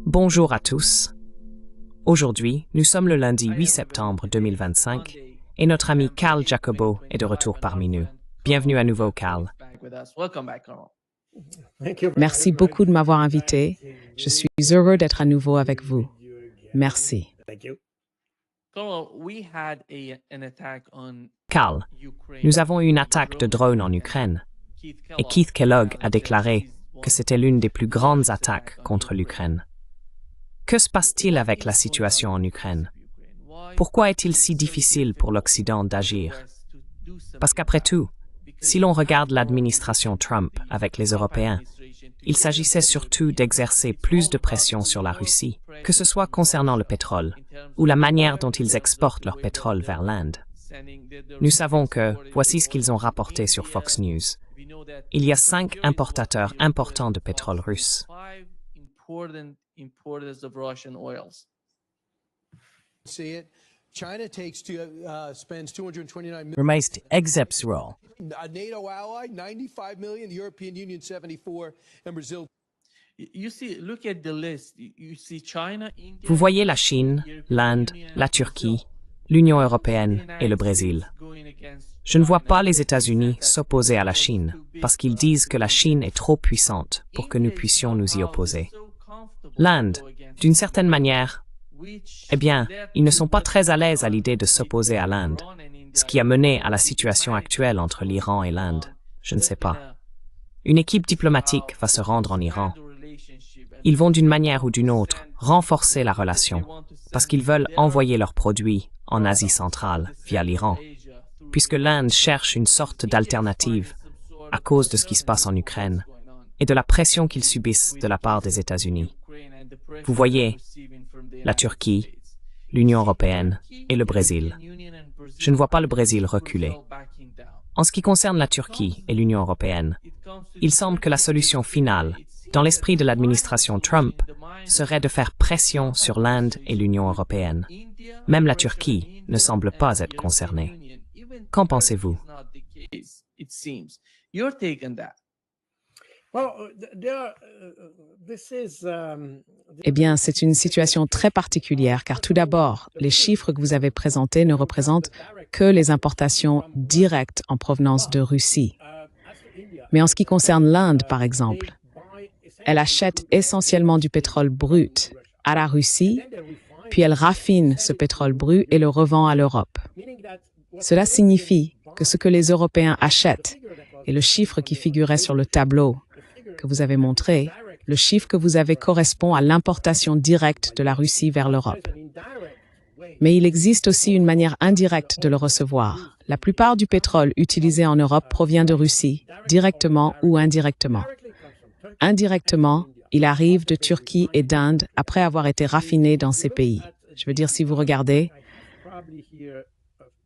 Bonjour à tous. Aujourd'hui, nous sommes le lundi 8 septembre 2025 et notre ami Carl Jacobo est de retour parmi nous. Bienvenue à nouveau, Carl. Merci beaucoup de m'avoir invité. Je suis heureux d'être à nouveau avec vous. Merci. Carl, nous avons eu une attaque de drone en Ukraine et Keith Kellogg a déclaré que c'était l'une des plus grandes attaques contre l'Ukraine. Que se passe-t-il avec la situation en Ukraine? Pourquoi est-il si difficile pour l'Occident d'agir? Parce qu'après tout, si l'on regarde l'administration Trump avec les Européens, il s'agissait surtout d'exercer plus de pression sur la Russie, que ce soit concernant le pétrole ou la manière dont ils exportent leur pétrole vers l'Inde. Nous savons que, voici ce qu'ils ont rapporté sur Fox News. Il y a 5 importateurs importants de pétrole russe. Remeist Exepsrol. A NATO ally, 95 million. The European Union, 74, and Brazil. Vous voyez la Chine, l'Inde, la Turquie, l'Union européenne et le Brésil. Je ne vois pas les États-Unis s'opposer à la Chine parce qu'ils disent que la Chine est trop puissante pour que nous puissions nous y opposer. L'Inde, d'une certaine manière, eh bien, ils ne sont pas très à l'aise à l'idée de s'opposer à l'Inde, ce qui a mené à la situation actuelle entre l'Iran et l'Inde. Je ne sais pas. Une équipe diplomatique va se rendre en Iran. Ils vont d'une manière ou d'une autre renforcer la relation parce qu'ils veulent envoyer leurs produits en Asie centrale via l'Iran, puisque l'Inde cherche une sorte d'alternative à cause de ce qui se passe en Ukraine et de la pression qu'ils subissent de la part des États-Unis. Vous voyez, la Turquie, l'Union européenne et le Brésil. Je ne vois pas le Brésil reculer. En ce qui concerne la Turquie et l'Union européenne, il semble que la solution finale, dans l'esprit de l'administration Trump, serait de faire pression sur l'Inde et l'Union européenne. Même la Turquie ne semble pas être concernée. Qu'en pensez-vous? Eh bien, c'est une situation très particulière car tout d'abord, les chiffres que vous avez présentés ne représentent que les importations directes en provenance de Russie. Mais en ce qui concerne l'Inde, par exemple, elle achète essentiellement du pétrole brut à la Russie, puis elle raffine ce pétrole brut et le revend à l'Europe. Cela signifie que ce que les Européens achètent et le chiffre qui figurait sur le tableau que vous avez montré, le chiffre que vous avez correspond à l'importation directe de la Russie vers l'Europe. Mais il existe aussi une manière indirecte de le recevoir. La plupart du pétrole utilisé en Europe provient de Russie, directement ou indirectement. Indirectement, il arrive de Turquie et d'Inde après avoir été raffiné dans ces pays. Je veux dire, si vous regardez,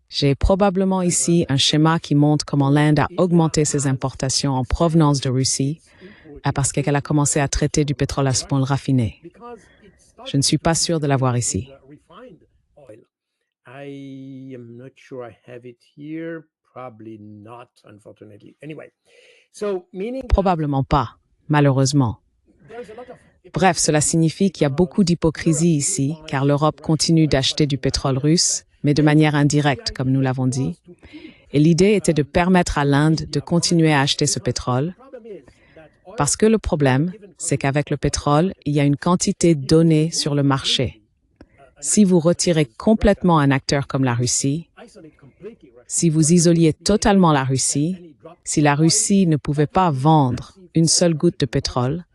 j'ai probablement ici un schéma qui montre comment l'Inde a augmenté ses importations en provenance de Russie parce qu'elle a commencé à traiter du pétrole à ce point raffiné. Je ne suis pas sûr de l'avoir ici. Probablement pas, malheureusement. Bref, cela signifie qu'il y a beaucoup d'hypocrisie ici, car l'Europe continue d'acheter du pétrole russe, mais de manière indirecte, comme nous l'avons dit. Et l'idée était de permettre à l'Inde de continuer à acheter ce pétrole, parce que le problème, c'est qu'avec le pétrole, il y a une quantité donnée sur le marché. Si vous retirez complètement un acteur comme la Russie, si vous isoliez totalement la Russie, si la Russie ne pouvait pas vendre une seule goutte de pétrole,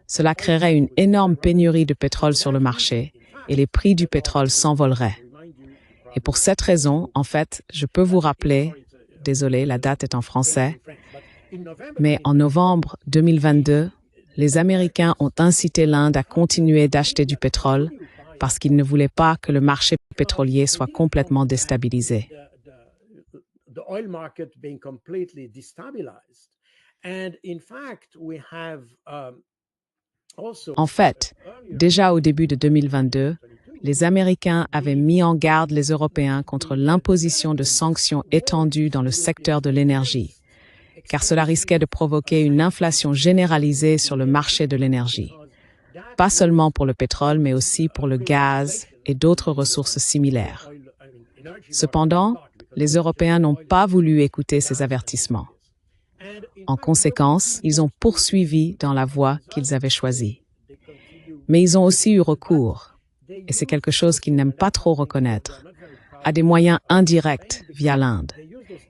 cela créerait une énorme pénurie de pétrole sur le marché et les prix du pétrole s'envoleraient. Et pour cette raison, en fait, je peux vous rappeler, désolé, la date est en français, mais en novembre 2022, les Américains ont incité l'Inde à continuer d'acheter du pétrole parce qu'ils ne voulaient pas que le marché pétrolier soit complètement déstabilisé. En fait, déjà au début de 2022, les Américains avaient mis en garde les Européens contre l'imposition de sanctions étendues dans le secteur de l'énergie, car cela risquait de provoquer une inflation généralisée sur le marché de l'énergie. pas seulement pour le pétrole, mais aussi pour le gaz et d'autres ressources similaires. Cependant, les Européens n'ont pas voulu écouter ces avertissements. En conséquence, ils ont poursuivi dans la voie qu'ils avaient choisie. Mais ils ont aussi eu recours, et c'est quelque chose qu'ils n'aiment pas trop reconnaître, à des moyens indirects via l'Inde.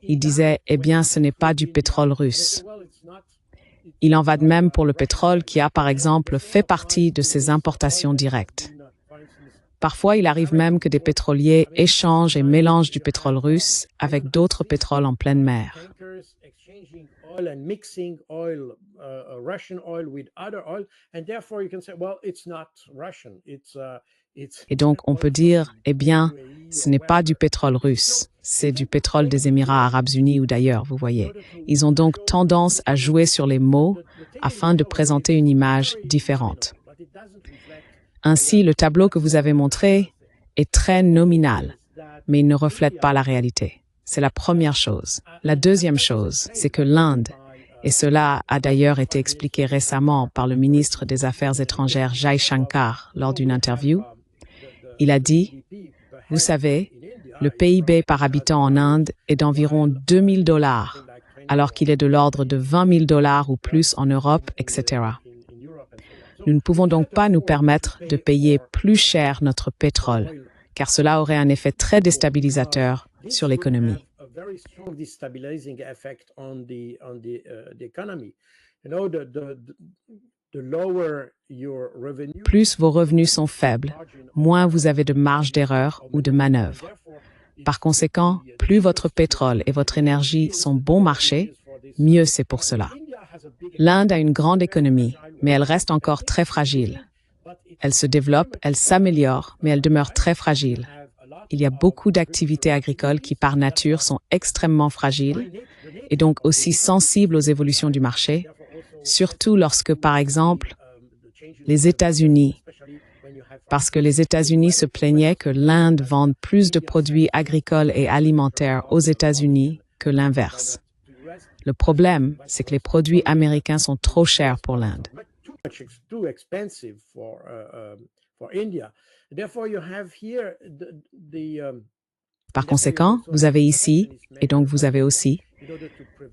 Ils disaient, eh bien, ce n'est pas du pétrole russe. Il en va de même pour le pétrole qui a, par exemple, fait partie de ces importations directes. Parfois, il arrive même que des pétroliers échangent et mélangent du pétrole russe avec d'autres pétroles en pleine mer. Et donc, on peut dire, eh bien, ce n'est pas du pétrole russe, c'est du pétrole des Émirats arabes unis ou d'ailleurs, vous voyez. Ils ont donc tendance à jouer sur les mots afin de présenter une image différente. Ainsi, le tableau que vous avez montré est très nominal, mais il ne reflète pas la réalité. C'est la première chose. La deuxième chose, c'est que l'Inde, et cela a d'ailleurs été expliqué récemment par le ministre des Affaires étrangères Jai Shankar lors d'une interview, il a dit, vous savez, le PIB par habitant en Inde est d'environ $2 000, alors qu'il est de l'ordre de $20 000 ou plus en Europe, etc. Nous ne pouvons donc pas nous permettre de payer plus cher notre pétrole, car cela aurait un effet très déstabilisateur sur l'économie. Plus vos revenus sont faibles, moins vous avez de marge d'erreur ou de manœuvre. Par conséquent, plus votre pétrole et votre énergie sont bon marché, mieux c'est pour cela. L'Inde a une grande économie, mais elle reste encore très fragile. Elle se développe, elle s'améliore, mais elle demeure très fragile. Il y a beaucoup d'activités agricoles qui, par nature, sont extrêmement fragiles et donc aussi sensibles aux évolutions du marché, surtout lorsque, par exemple, les États-Unis, parce que les États-Unis se plaignaient que l'Inde vende plus de produits agricoles et alimentaires aux États-Unis que l'inverse. Le problème, c'est que les produits américains sont trop chers pour l'Inde. Par conséquent, vous avez ici, et donc vous avez aussi,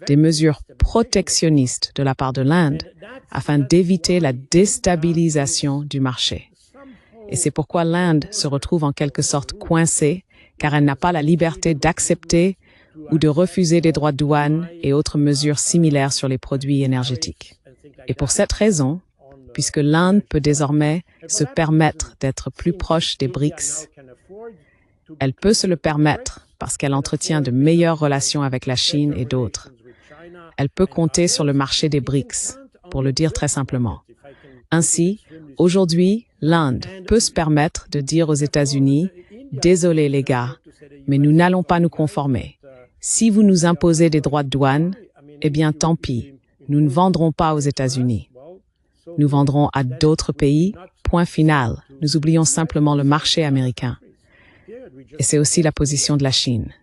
des mesures protectionnistes de la part de l'Inde afin d'éviter la déstabilisation du marché. Et c'est pourquoi l'Inde se retrouve en quelque sorte coincée, car elle n'a pas la liberté d'accepter ou de refuser des droits de douane et autres mesures similaires sur les produits énergétiques. Et pour cette raison, puisque l'Inde peut désormais se permettre d'être plus proche des BRICS, elle peut se le permettre parce qu'elle entretient de meilleures relations avec la Chine et d'autres. Elle peut compter sur le marché des BRICS, pour le dire très simplement. Ainsi, aujourd'hui, l'Inde peut se permettre de dire aux États-Unis « Désolé les gars, mais nous n'allons pas nous conformer. Si vous nous imposez des droits de douane, eh bien tant pis, nous ne vendrons pas aux États-Unis. Nous vendrons à d'autres pays, point final. Nous oublions simplement le marché américain. » Et c'est aussi la position de la Chine.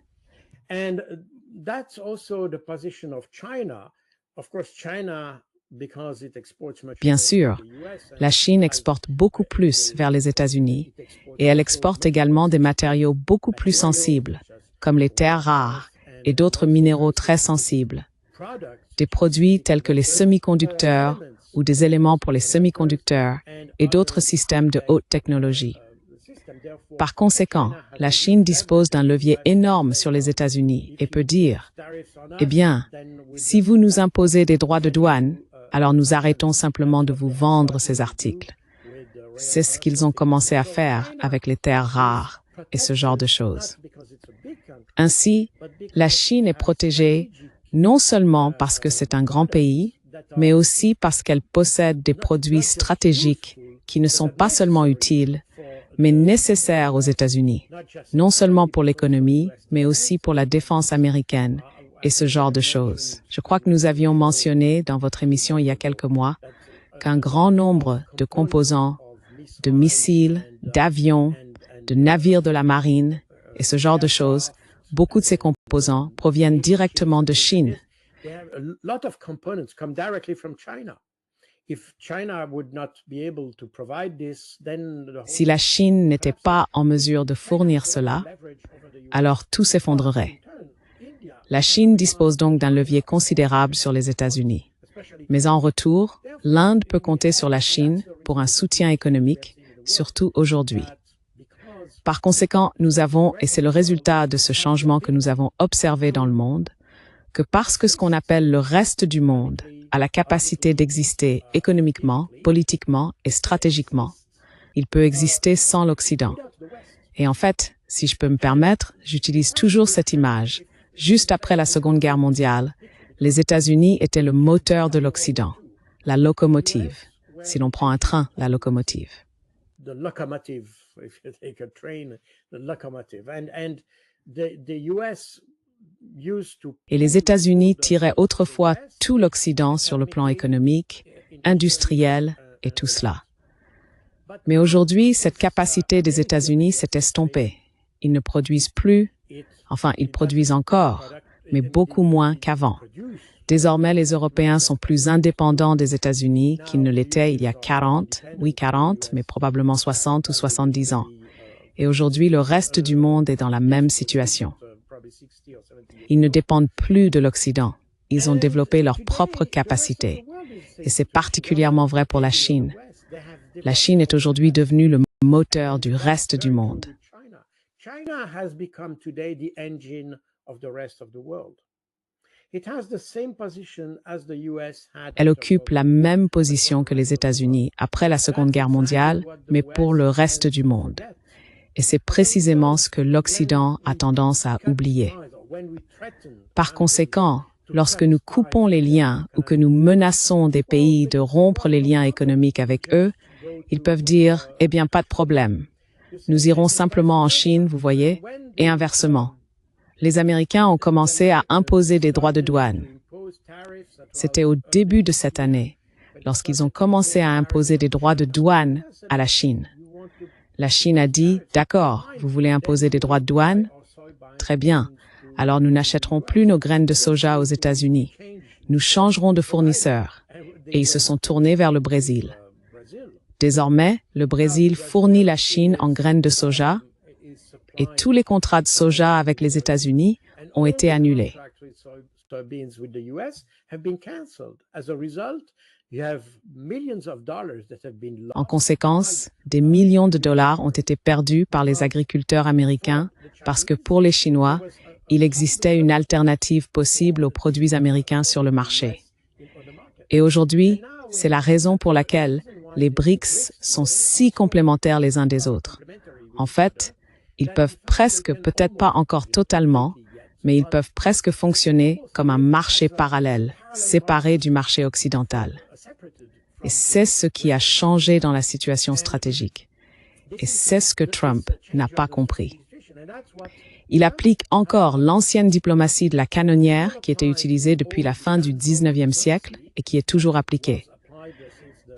Bien sûr, la Chine exporte beaucoup plus vers les États-Unis et elle exporte également des matériaux beaucoup plus sensibles, comme les terres rares et d'autres minéraux très sensibles, des produits tels que les semi-conducteurs ou des éléments pour les semi-conducteurs et d'autres systèmes de haute technologie. Par conséquent, la Chine dispose d'un levier énorme sur les États-Unis et peut dire « Eh bien, si vous nous imposez des droits de douane, alors nous arrêtons simplement de vous vendre ces articles. » C'est ce qu'ils ont commencé à faire avec les terres rares et ce genre de choses. Ainsi, la Chine est protégée non seulement parce que c'est un grand pays, mais aussi parce qu'elle possède des produits stratégiques qui ne sont pas seulement utiles, mais nécessaires aux États-Unis, non seulement pour l'économie, mais aussi pour la défense américaine et ce genre de choses. Je crois que nous avions mentionné dans votre émission il y a quelques mois qu'un grand nombre de composants, de missiles, d'avions, de navires de la marine et ce genre de choses, beaucoup de ces composants proviennent directement de Chine. Si la Chine n'était pas en mesure de fournir cela, alors tout s'effondrerait. La Chine dispose donc d'un levier considérable sur les États-Unis. Mais en retour, l'Inde peut compter sur la Chine pour un soutien économique, surtout aujourd'hui. Par conséquent, nous avons, et c'est le résultat de ce changement que nous avons observé dans le monde, que parce que ce qu'on appelle le reste du monde a la capacité d'exister économiquement, politiquement et stratégiquement, il peut exister sans l'Occident. Et en fait, si je peux me permettre, j'utilise toujours cette image. Juste après la Seconde Guerre mondiale, les États-Unis étaient le moteur de l'Occident, la locomotive. Si l'on prend un train, la locomotive. Et les États-Unis tiraient autrefois tout l'Occident sur le plan économique, industriel et tout cela. Mais aujourd'hui, cette capacité des États-Unis s'est estompée. Ils ne produisent plus, enfin, ils produisent encore, mais beaucoup moins qu'avant. Désormais, les Européens sont plus indépendants des États-Unis qu'ils ne l'étaient il y a 40, mais probablement 60 ou 70 ans. Et aujourd'hui, le reste du monde est dans la même situation. Ils ne dépendent plus de l'Occident. Ils ont développé leurs propres capacités. Et c'est particulièrement vrai pour la Chine. La Chine est aujourd'hui devenue le moteur du reste du monde. Elle occupe la même position que les États-Unis après la Seconde Guerre mondiale, mais pour le reste du monde. Et c'est précisément ce que l'Occident a tendance à oublier. Par conséquent, lorsque nous coupons les liens ou que nous menaçons des pays de rompre les liens économiques avec eux, ils peuvent dire « Eh bien, pas de problème. Nous irons simplement en Chine, vous voyez, et inversement. » Les Américains ont commencé à imposer des droits de douane. C'était au début de cette année, lorsqu'ils ont commencé à imposer des droits de douane à la Chine. La Chine a dit « D'accord, vous voulez imposer des droits de douane? Très bien. Alors nous n'achèterons plus nos graines de soja aux États-Unis. Nous changerons de fournisseur. » Et ils se sont tournés vers le Brésil. Désormais, le Brésil fournit la Chine en graines de soja et tous les contrats de soja avec les États-Unis ont été annulés. En conséquence, des millions de dollars ont été perdus par les agriculteurs américains parce que pour les Chinois, il existait une alternative possible aux produits américains sur le marché. Et aujourd'hui, c'est la raison pour laquelle les BRICS sont si complémentaires les uns des autres. En fait, ils peuvent presque, peut-être pas encore totalement, mais ils peuvent presque fonctionner comme un marché parallèle, séparé du marché occidental. Et c'est ce qui a changé dans la situation stratégique. Et c'est ce que Trump n'a pas compris. Il applique encore l'ancienne diplomatie de la canonnière qui était utilisée depuis la fin du 19e siècle et qui est toujours appliquée.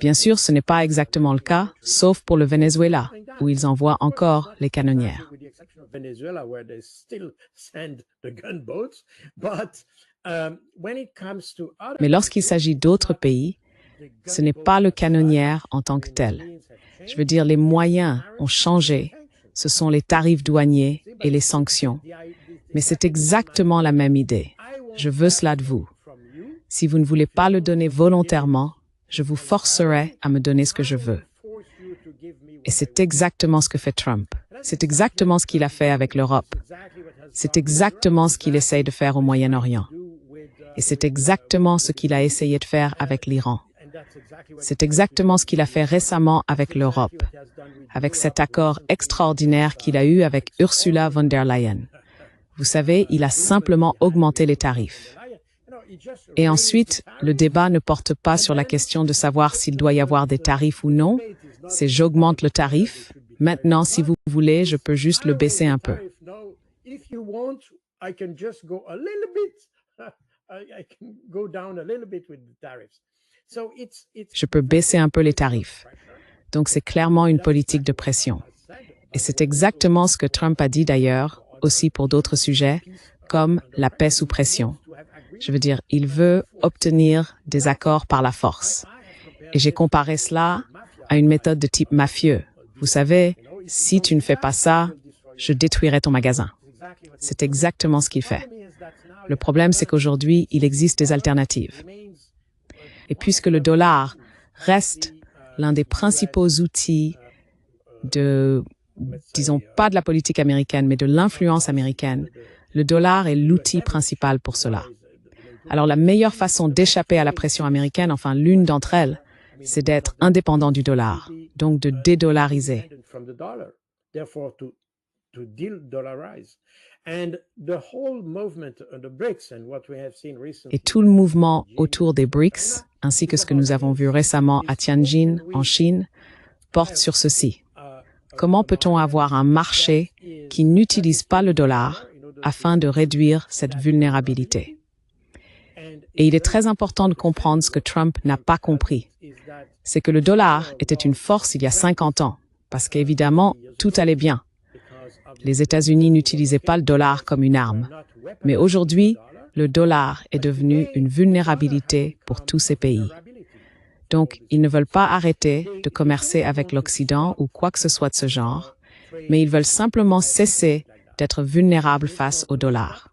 Bien sûr, ce n'est pas exactement le cas, sauf pour le Venezuela, où ils envoient encore les canonnières. Mais lorsqu'il s'agit d'autres pays, ce n'est pas le canonnière en tant que tel. Je veux dire, les moyens ont changé. Ce sont les tarifs douaniers et les sanctions. Mais c'est exactement la même idée. Je veux cela de vous. Si vous ne voulez pas le donner volontairement, je vous forcerai à me donner ce que je veux. Et c'est exactement ce que fait Trump. C'est exactement ce qu'il a fait avec l'Europe. C'est exactement ce qu'il essaye de faire au Moyen-Orient. Et c'est exactement ce qu'il a essayé de faire avec l'Iran. C'est exactement ce qu'il a fait récemment avec l'Europe, avec cet accord extraordinaire qu'il a eu avec Ursula von der Leyen. Vous savez, il a simplement augmenté les tarifs. Et ensuite, le débat ne porte pas sur la question de savoir s'il doit y avoir des tarifs ou non. C'est j'augmente le tarif. Maintenant, si vous voulez, je peux juste le baisser un peu. Je peux baisser un peu les tarifs. Donc c'est clairement une politique de pression. Et c'est exactement ce que Trump a dit d'ailleurs, aussi pour d'autres sujets, comme la paix sous pression. Je veux dire, il veut obtenir des accords par la force. Et j'ai comparé cela à une méthode de type mafieux. Vous savez, si tu ne fais pas ça, je détruirai ton magasin. C'est exactement ce qu'il fait. Le problème, c'est qu'aujourd'hui, il existe des alternatives. Et puisque le dollar reste l'un des principaux outils de, disons pas de la politique américaine, mais de l'influence américaine, le dollar est l'outil principal pour cela. Alors la meilleure façon d'échapper à la pression américaine, enfin l'une d'entre elles, c'est d'être indépendant du dollar, donc de dédollariser. Et tout le mouvement autour des BRICS, ainsi que ce que nous avons vu récemment à Tianjin, en Chine, porte sur ceci. Comment peut-on avoir un marché qui n'utilise pas le dollar afin de réduire cette vulnérabilité? Et il est très important de comprendre ce que Trump n'a pas compris. C'est que le dollar était une force il y a 50 ans, parce qu'évidemment, tout allait bien. Les États-Unis n'utilisaient pas le dollar comme une arme. Mais aujourd'hui, le dollar est devenu une vulnérabilité pour tous ces pays. Donc, ils ne veulent pas arrêter de commercer avec l'Occident ou quoi que ce soit de ce genre, mais ils veulent simplement cesser d'être vulnérables face au dollar.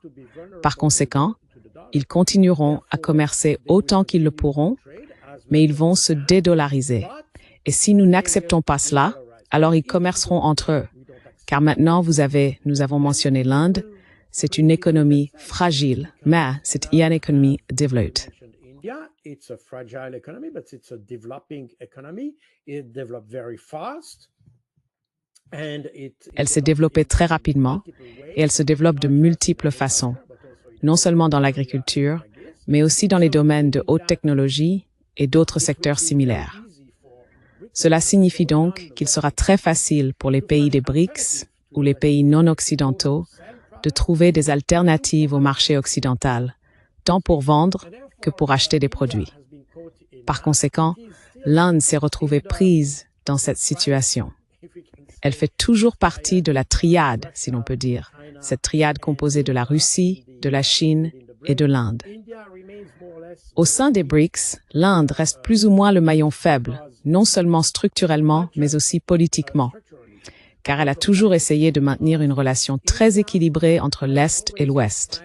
Par conséquent, ils continueront à commercer autant qu'ils le pourront, mais ils vont se dédollariser. Et si nous n'acceptons pas cela, alors ils commerceront entre eux. Car maintenant, nous avons mentionné l'Inde, c'est une économie fragile, mais c'est une économie développée. It's a fragile economy, but it's a developing economy. It developed very fast. Elle s'est développée très rapidement et elle se développe de multiples façons, non seulement dans l'agriculture, mais aussi dans les domaines de haute technologie et d'autres secteurs similaires. Cela signifie donc qu'il sera très facile pour les pays des BRICS ou les pays non occidentaux de trouver des alternatives au marché occidental, tant pour vendre que pour acheter des produits. Par conséquent, l'Inde s'est retrouvée prise dans cette situation. Elle fait toujours partie de la triade, si l'on peut dire, cette triade composée de la Russie, de la Chine et de l'Inde. Au sein des BRICS, l'Inde reste plus ou moins le maillon faible, non seulement structurellement, mais aussi politiquement, car elle a toujours essayé de maintenir une relation très équilibrée entre l'Est et l'Ouest,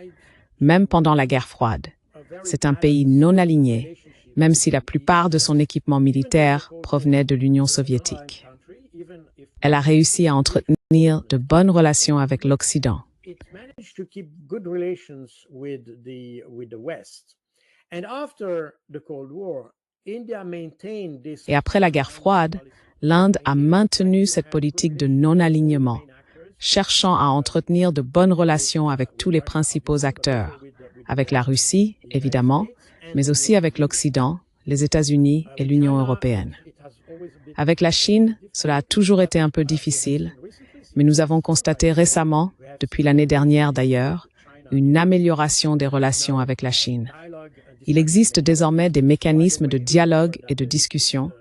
même pendant la guerre froide. C'est un pays non aligné, même si la plupart de son équipement militaire provenait de l'Union soviétique. Elle a réussi à entretenir de bonnes relations avec l'Occident. Et après la guerre froide, l'Inde a maintenu cette politique de non-alignement, cherchant à entretenir de bonnes relations avec tous les principaux acteurs, avec la Russie, évidemment, mais aussi avec l'Occident, les États-Unis et l'Union européenne. Avec la Chine, cela a toujours été un peu difficile, mais nous avons constaté récemment, depuis l'année dernière d'ailleurs, une amélioration des relations avec la Chine. Il existe désormais des mécanismes de dialogue et de discussion.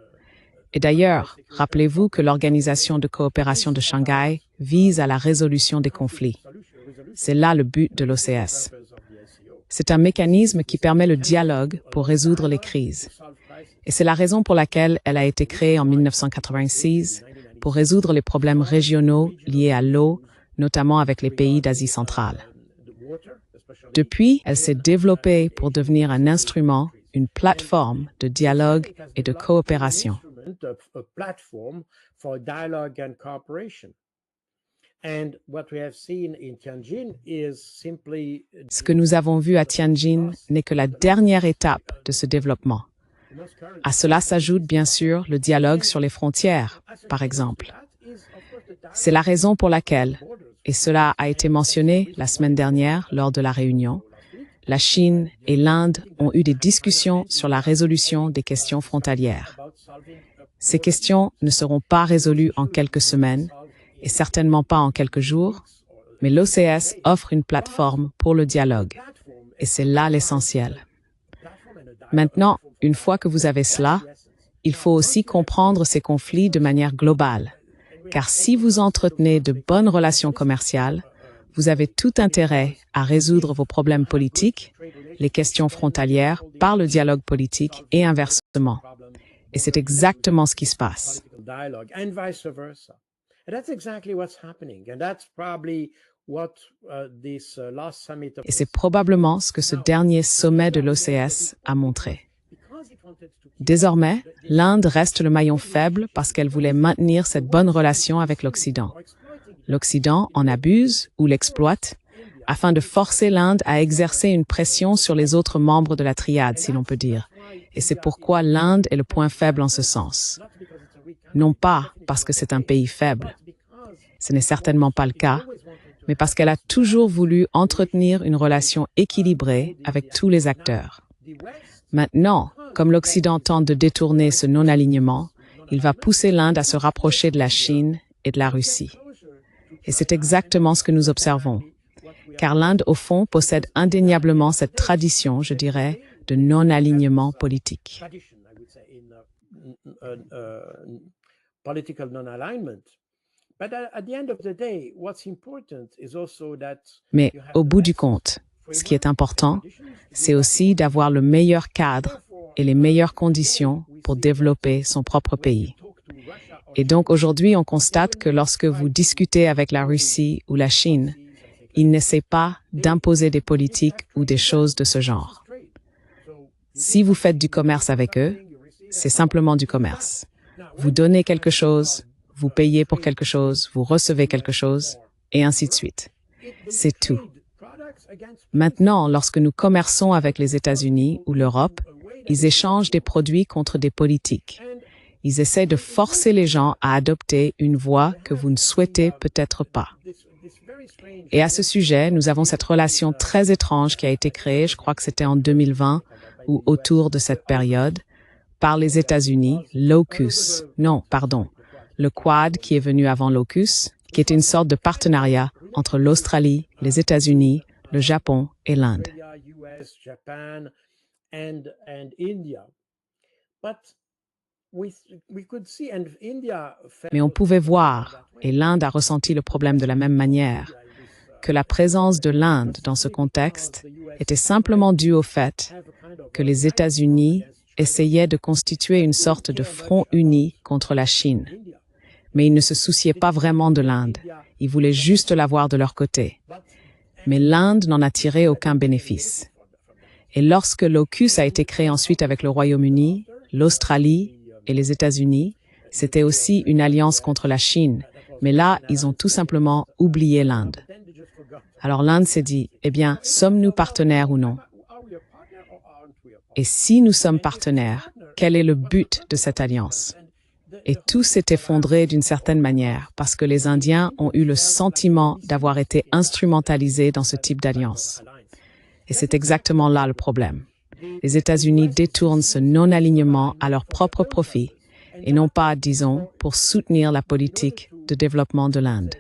Et d'ailleurs, rappelez-vous que l'Organisation de coopération de Shanghai vise à la résolution des conflits. C'est là le but de l'OCS. C'est un mécanisme qui permet le dialogue pour résoudre les crises. Et c'est la raison pour laquelle elle a été créée en 1986 pour résoudre les problèmes régionaux liés à l'eau, notamment avec les pays d'Asie centrale. Depuis, elle s'est développée pour devenir un instrument, une plateforme de dialogue et de coopération. Ce que nous avons vu à Tianjin n'est que la dernière étape de ce développement. À cela s'ajoute bien sûr le dialogue sur les frontières, par exemple. C'est la raison pour laquelle, et cela a été mentionné la semaine dernière lors de la réunion, la Chine et l'Inde ont eu des discussions sur la résolution des questions frontalières. Ces questions ne seront pas résolues en quelques semaines, et certainement pas en quelques jours, mais l'OCS offre une plateforme pour le dialogue. Et c'est là l'essentiel. Maintenant, une fois que vous avez cela, il faut aussi comprendre ces conflits de manière globale. Car si vous entretenez de bonnes relations commerciales, vous avez tout intérêt à résoudre vos problèmes politiques, les questions frontalières, par le dialogue politique et inversement. Et c'est exactement ce qui se passe. Dialogue and vice versa. And that's exactly what's happening. And that's probably what this last summit of Et c'est probablement ce que ce dernier sommet de l'OCS a montré. Désormais, l'Inde reste le maillon faible parce qu'elle voulait maintenir cette bonne relation avec l'Occident. L'Occident en abuse ou l'exploite afin de forcer l'Inde à exercer une pression sur les autres membres de la triade, si l'on peut dire. Et c'est pourquoi l'Inde est le point faible en ce sens. Non pas parce que c'est un pays faible, ce n'est certainement pas le cas, mais parce qu'elle a toujours voulu entretenir une relation équilibrée avec tous les acteurs. Maintenant, comme l'Occident tente de détourner ce non-alignement, il va pousser l'Inde à se rapprocher de la Chine et de la Russie. Et c'est exactement ce que nous observons, car l'Inde, au fond, possède indéniablement cette tradition, je dirais, de non-alignement politique. Mais au bout du compte, ce qui est important, c'est aussi d'avoir le meilleur cadre et les meilleures conditions pour développer son propre pays. Et donc aujourd'hui, on constate que lorsque vous discutez avec la Russie ou la Chine, ils n'essaient pas d'imposer des politiques ou des choses de ce genre. Si vous faites du commerce avec eux, c'est simplement du commerce. Vous donnez quelque chose, vous payez pour quelque chose, vous recevez quelque chose, et ainsi de suite. C'est tout. Maintenant, lorsque nous commerçons avec les États-Unis ou l'Europe, ils échangent des produits contre des politiques. Ils essaient de forcer les gens à adopter une voie que vous ne souhaitez peut-être pas. Et à ce sujet, nous avons cette relation très étrange qui a été créée, je crois que c'était en 2020 ou autour de cette période, par les États-Unis, l'AUKUS, le Quad qui est venu avant l'AUKUS, qui est une sorte de partenariat entre l'Australie, les États-Unis, le Japon et l'Inde. Mais on pouvait voir, et l'Inde a ressenti le problème de la même manière, que la présence de l'Inde dans ce contexte était simplement due au fait que les États-Unis essayaient de constituer une sorte de front uni contre la Chine. Mais ils ne se souciaient pas vraiment de l'Inde. Ils voulaient juste l'avoir de leur côté. Mais l'Inde n'en a tiré aucun bénéfice. Et lorsque l'AUKUS a été créé ensuite avec le Royaume-Uni, l'Australie et les États-Unis, c'était aussi une alliance contre la Chine. Mais là, ils ont tout simplement oublié l'Inde. Alors l'Inde s'est dit, eh bien, sommes-nous partenaires ou non? Et si nous sommes partenaires, quel est le but de cette alliance? Et tout s'est effondré d'une certaine manière parce que les Indiens ont eu le sentiment d'avoir été instrumentalisés dans ce type d'alliance. Et c'est exactement là le problème. Les États-Unis détournent ce non-alignement à leur propre profit et non pas, disons, pour soutenir la politique de développement de l'Inde.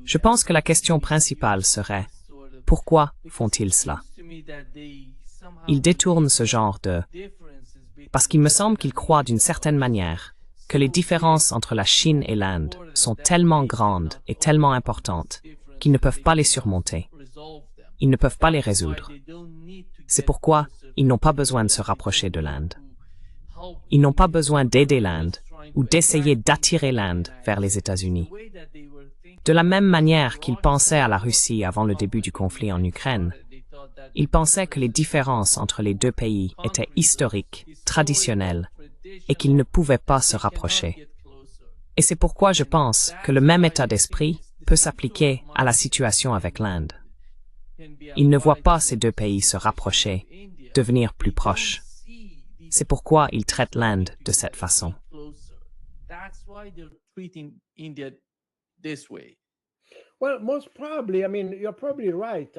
Je pense que la question principale serait « Pourquoi font-ils cela ?» Ils détournent ce genre de... Parce qu'il me semble qu'ils croient d'une certaine manière que les différences entre la Chine et l'Inde sont tellement grandes et tellement importantes qu'ils ne peuvent pas les surmonter. Ils ne peuvent pas les résoudre. C'est pourquoi ils n'ont pas besoin de se rapprocher de l'Inde. Ils n'ont pas besoin d'aider l'Inde ou d'essayer d'attirer l'Inde vers les États-Unis. De la même manière qu'ils pensaient à la Russie avant le début du conflit en Ukraine, ils pensaient que les différences entre les deux pays étaient historiques, traditionnelles, et qu'ils ne pouvaient pas se rapprocher. Et c'est pourquoi je pense que le même état d'esprit peut s'appliquer à la situation avec l'Inde. Ils ne voient pas ces deux pays se rapprocher, devenir plus proches. C'est pourquoi ils traitent l'Inde de cette façon.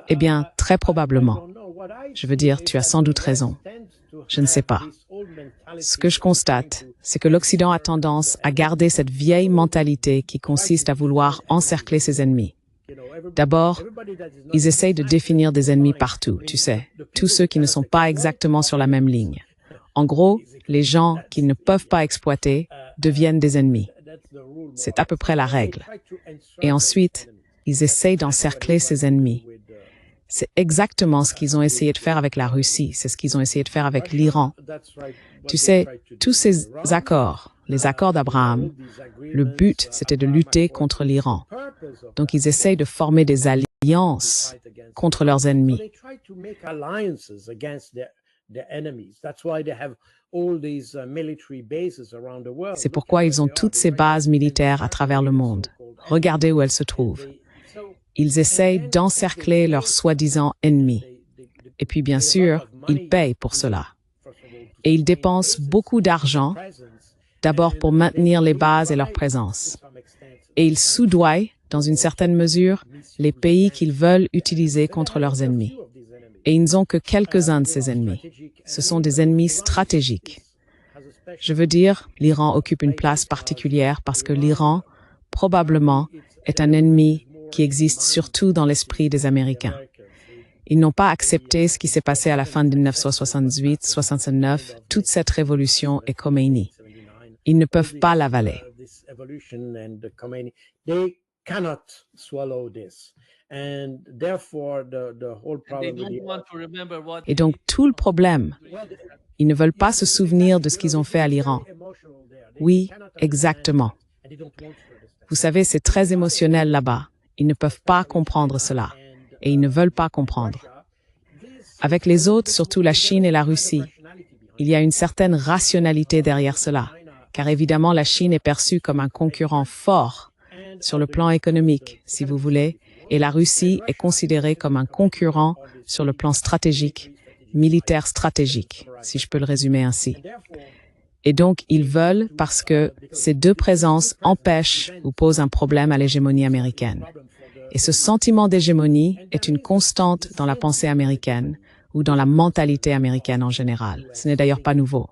Eh bien, très probablement. Je veux dire, tu as sans doute raison. Je ne sais pas. Ce que je constate, c'est que l'Occident a tendance à garder cette vieille mentalité qui consiste à vouloir encercler ses ennemis. D'abord, ils essayent de définir des ennemis partout, tu sais, tous ceux qui ne sont pas exactement sur la même ligne. En gros, les gens qu'ils ne peuvent pas exploiter deviennent des ennemis. C'est à peu près la règle. Et ensuite, Ils essayent d'encercler ses ennemis. C'est exactement ce qu'ils ont essayé de faire avec la Russie, c'est ce qu'ils ont essayé de faire avec l'Iran. Tu sais, tous ces accords, les accords d'Abraham, le but, c'était de lutter contre l'Iran. Donc, ils essayent de former des alliances contre leurs ennemis. C'est pourquoi ils ont toutes ces bases militaires à travers le monde. Regardez où elles se trouvent. Ils essayent d'encercler leurs soi-disant ennemis. Et puis, bien sûr, ils payent pour cela. Et ils dépensent beaucoup d'argent, d'abord pour maintenir les bases et leur présence. Et ils soudoient, dans une certaine mesure, les pays qu'ils veulent utiliser contre leurs ennemis. Et ils n'ont que quelques-uns de ces ennemis. Ce sont des ennemis stratégiques. Je veux dire, l'Iran occupe une place particulière parce que l'Iran, probablement, est un ennemi qui existe surtout dans l'esprit des Américains. Ils n'ont pas accepté ce qui s'est passé à la fin de 1968-69, toute cette révolution et Khomeini. Ils ne peuvent pas l'avaler. Et donc, tout le problème, ils ne veulent pas se souvenir de ce qu'ils ont fait à l'Iran. Oui, exactement. Vous savez, c'est très émotionnel là-bas. Ils ne peuvent pas comprendre cela. Et ils ne veulent pas comprendre. Avec les autres, surtout la Chine et la Russie, il y a une certaine rationalité derrière cela. Car évidemment, la Chine est perçue comme un concurrent fort sur le plan économique, si vous voulez, et la Russie est considérée comme un concurrent sur le plan stratégique, militaire stratégique, si je peux le résumer ainsi. Et donc, ils veulent parce que ces deux présences empêchent ou posent un problème à l'hégémonie américaine. Et ce sentiment d'hégémonie est une constante dans la pensée américaine ou dans la mentalité américaine en général. Ce n'est d'ailleurs pas nouveau.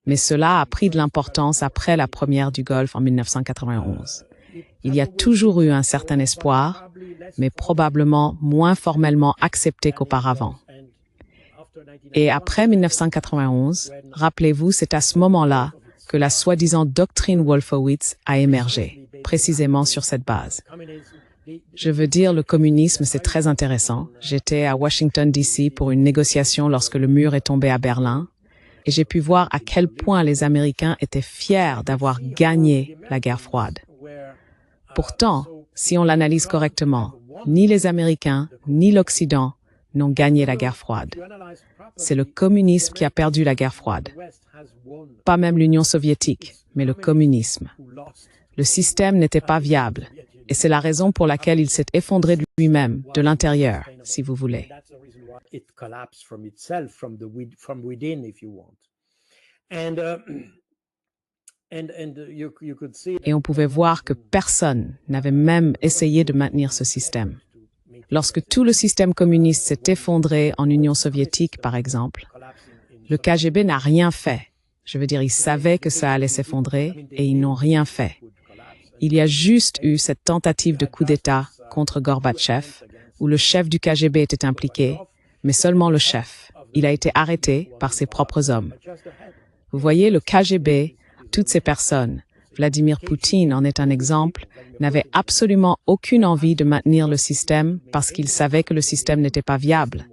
Mais cela a pris de l'importance après la première du Golfe en 1991. Il y a toujours eu un certain espoir, mais probablement moins formellement accepté qu'auparavant. Et après 1991, rappelez-vous, c'est à ce moment-là que la soi-disant doctrine Wolfowitz a émergé, précisément sur cette base. Je veux dire, le communisme, c'est très intéressant. J'étais à Washington, D.C. pour une négociation lorsque le mur est tombé à Berlin, et j'ai pu voir à quel point les Américains étaient fiers d'avoir gagné la guerre froide. Pourtant, si on l'analyse correctement, ni les Américains, ni l'Occident n'ont gagné la guerre froide. C'est le communisme qui a perdu la guerre froide. Pas même l'Union soviétique, mais le communisme. Le système n'était pas viable, et c'est la raison pour laquelle il s'est effondré de lui-même, de l'intérieur, si vous voulez. Et on pouvait voir que personne n'avait même essayé de maintenir ce système. Lorsque tout le système communiste s'est effondré en Union soviétique, par exemple, le KGB n'a rien fait. Je veux dire, ils savaient que ça allait s'effondrer et ils n'ont rien fait. Il y a juste eu cette tentative de coup d'État contre Gorbatchev, où le chef du KGB était impliqué, mais seulement le chef. Il a été arrêté par ses propres hommes. Vous voyez, le KGB, toutes ces personnes, Vladimir Poutine en est un exemple, n'avait absolument aucune envie de maintenir le système parce qu'il savait que le système n'était pas viable.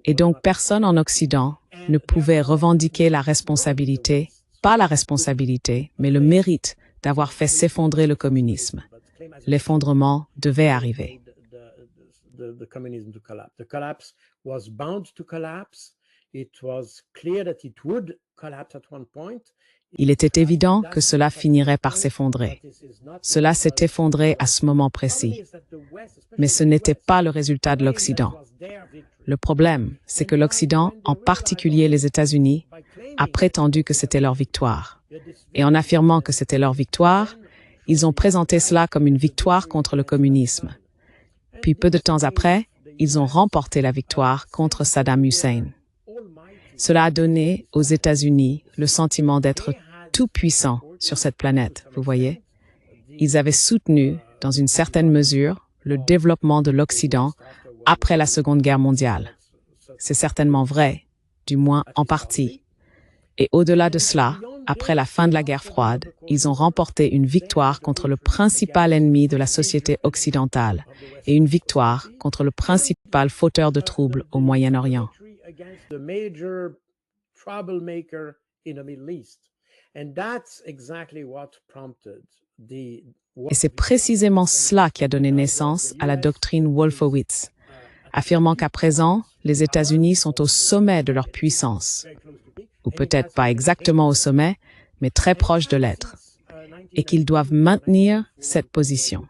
Et donc personne en Occident ne pouvait revendiquer la responsabilité, pas la responsabilité, mais le mérite d'avoir fait s'effondrer le communisme. L'effondrement devait arriver. Il était évident que cela finirait par s'effondrer. Cela s'est effondré à ce moment précis. Mais ce n'était pas le résultat de l'Occident. Le problème, c'est que l'Occident, en particulier les États-Unis, a prétendu que c'était leur victoire. Et en affirmant que c'était leur victoire, ils ont présenté cela comme une victoire contre le communisme. Puis peu de temps après, ils ont remporté la victoire contre Saddam Hussein. Cela a donné aux États-Unis le sentiment d'être tout puissants sur cette planète, vous voyez. Ils avaient soutenu, dans une certaine mesure, le développement de l'Occident après la Seconde Guerre mondiale. C'est certainement vrai, du moins en partie. Et au-delà de cela, après la fin de la guerre froide, ils ont remporté une victoire contre le principal ennemi de la société occidentale et une victoire contre le principal fauteur de troubles au Moyen-Orient. Et c'est précisément cela qui a donné naissance à la doctrine Wolfowitz, affirmant qu'à présent, les États-Unis sont au sommet de leur puissance, ou peut-être pas exactement au sommet, mais très proche de l'être, et qu'ils doivent maintenir cette position.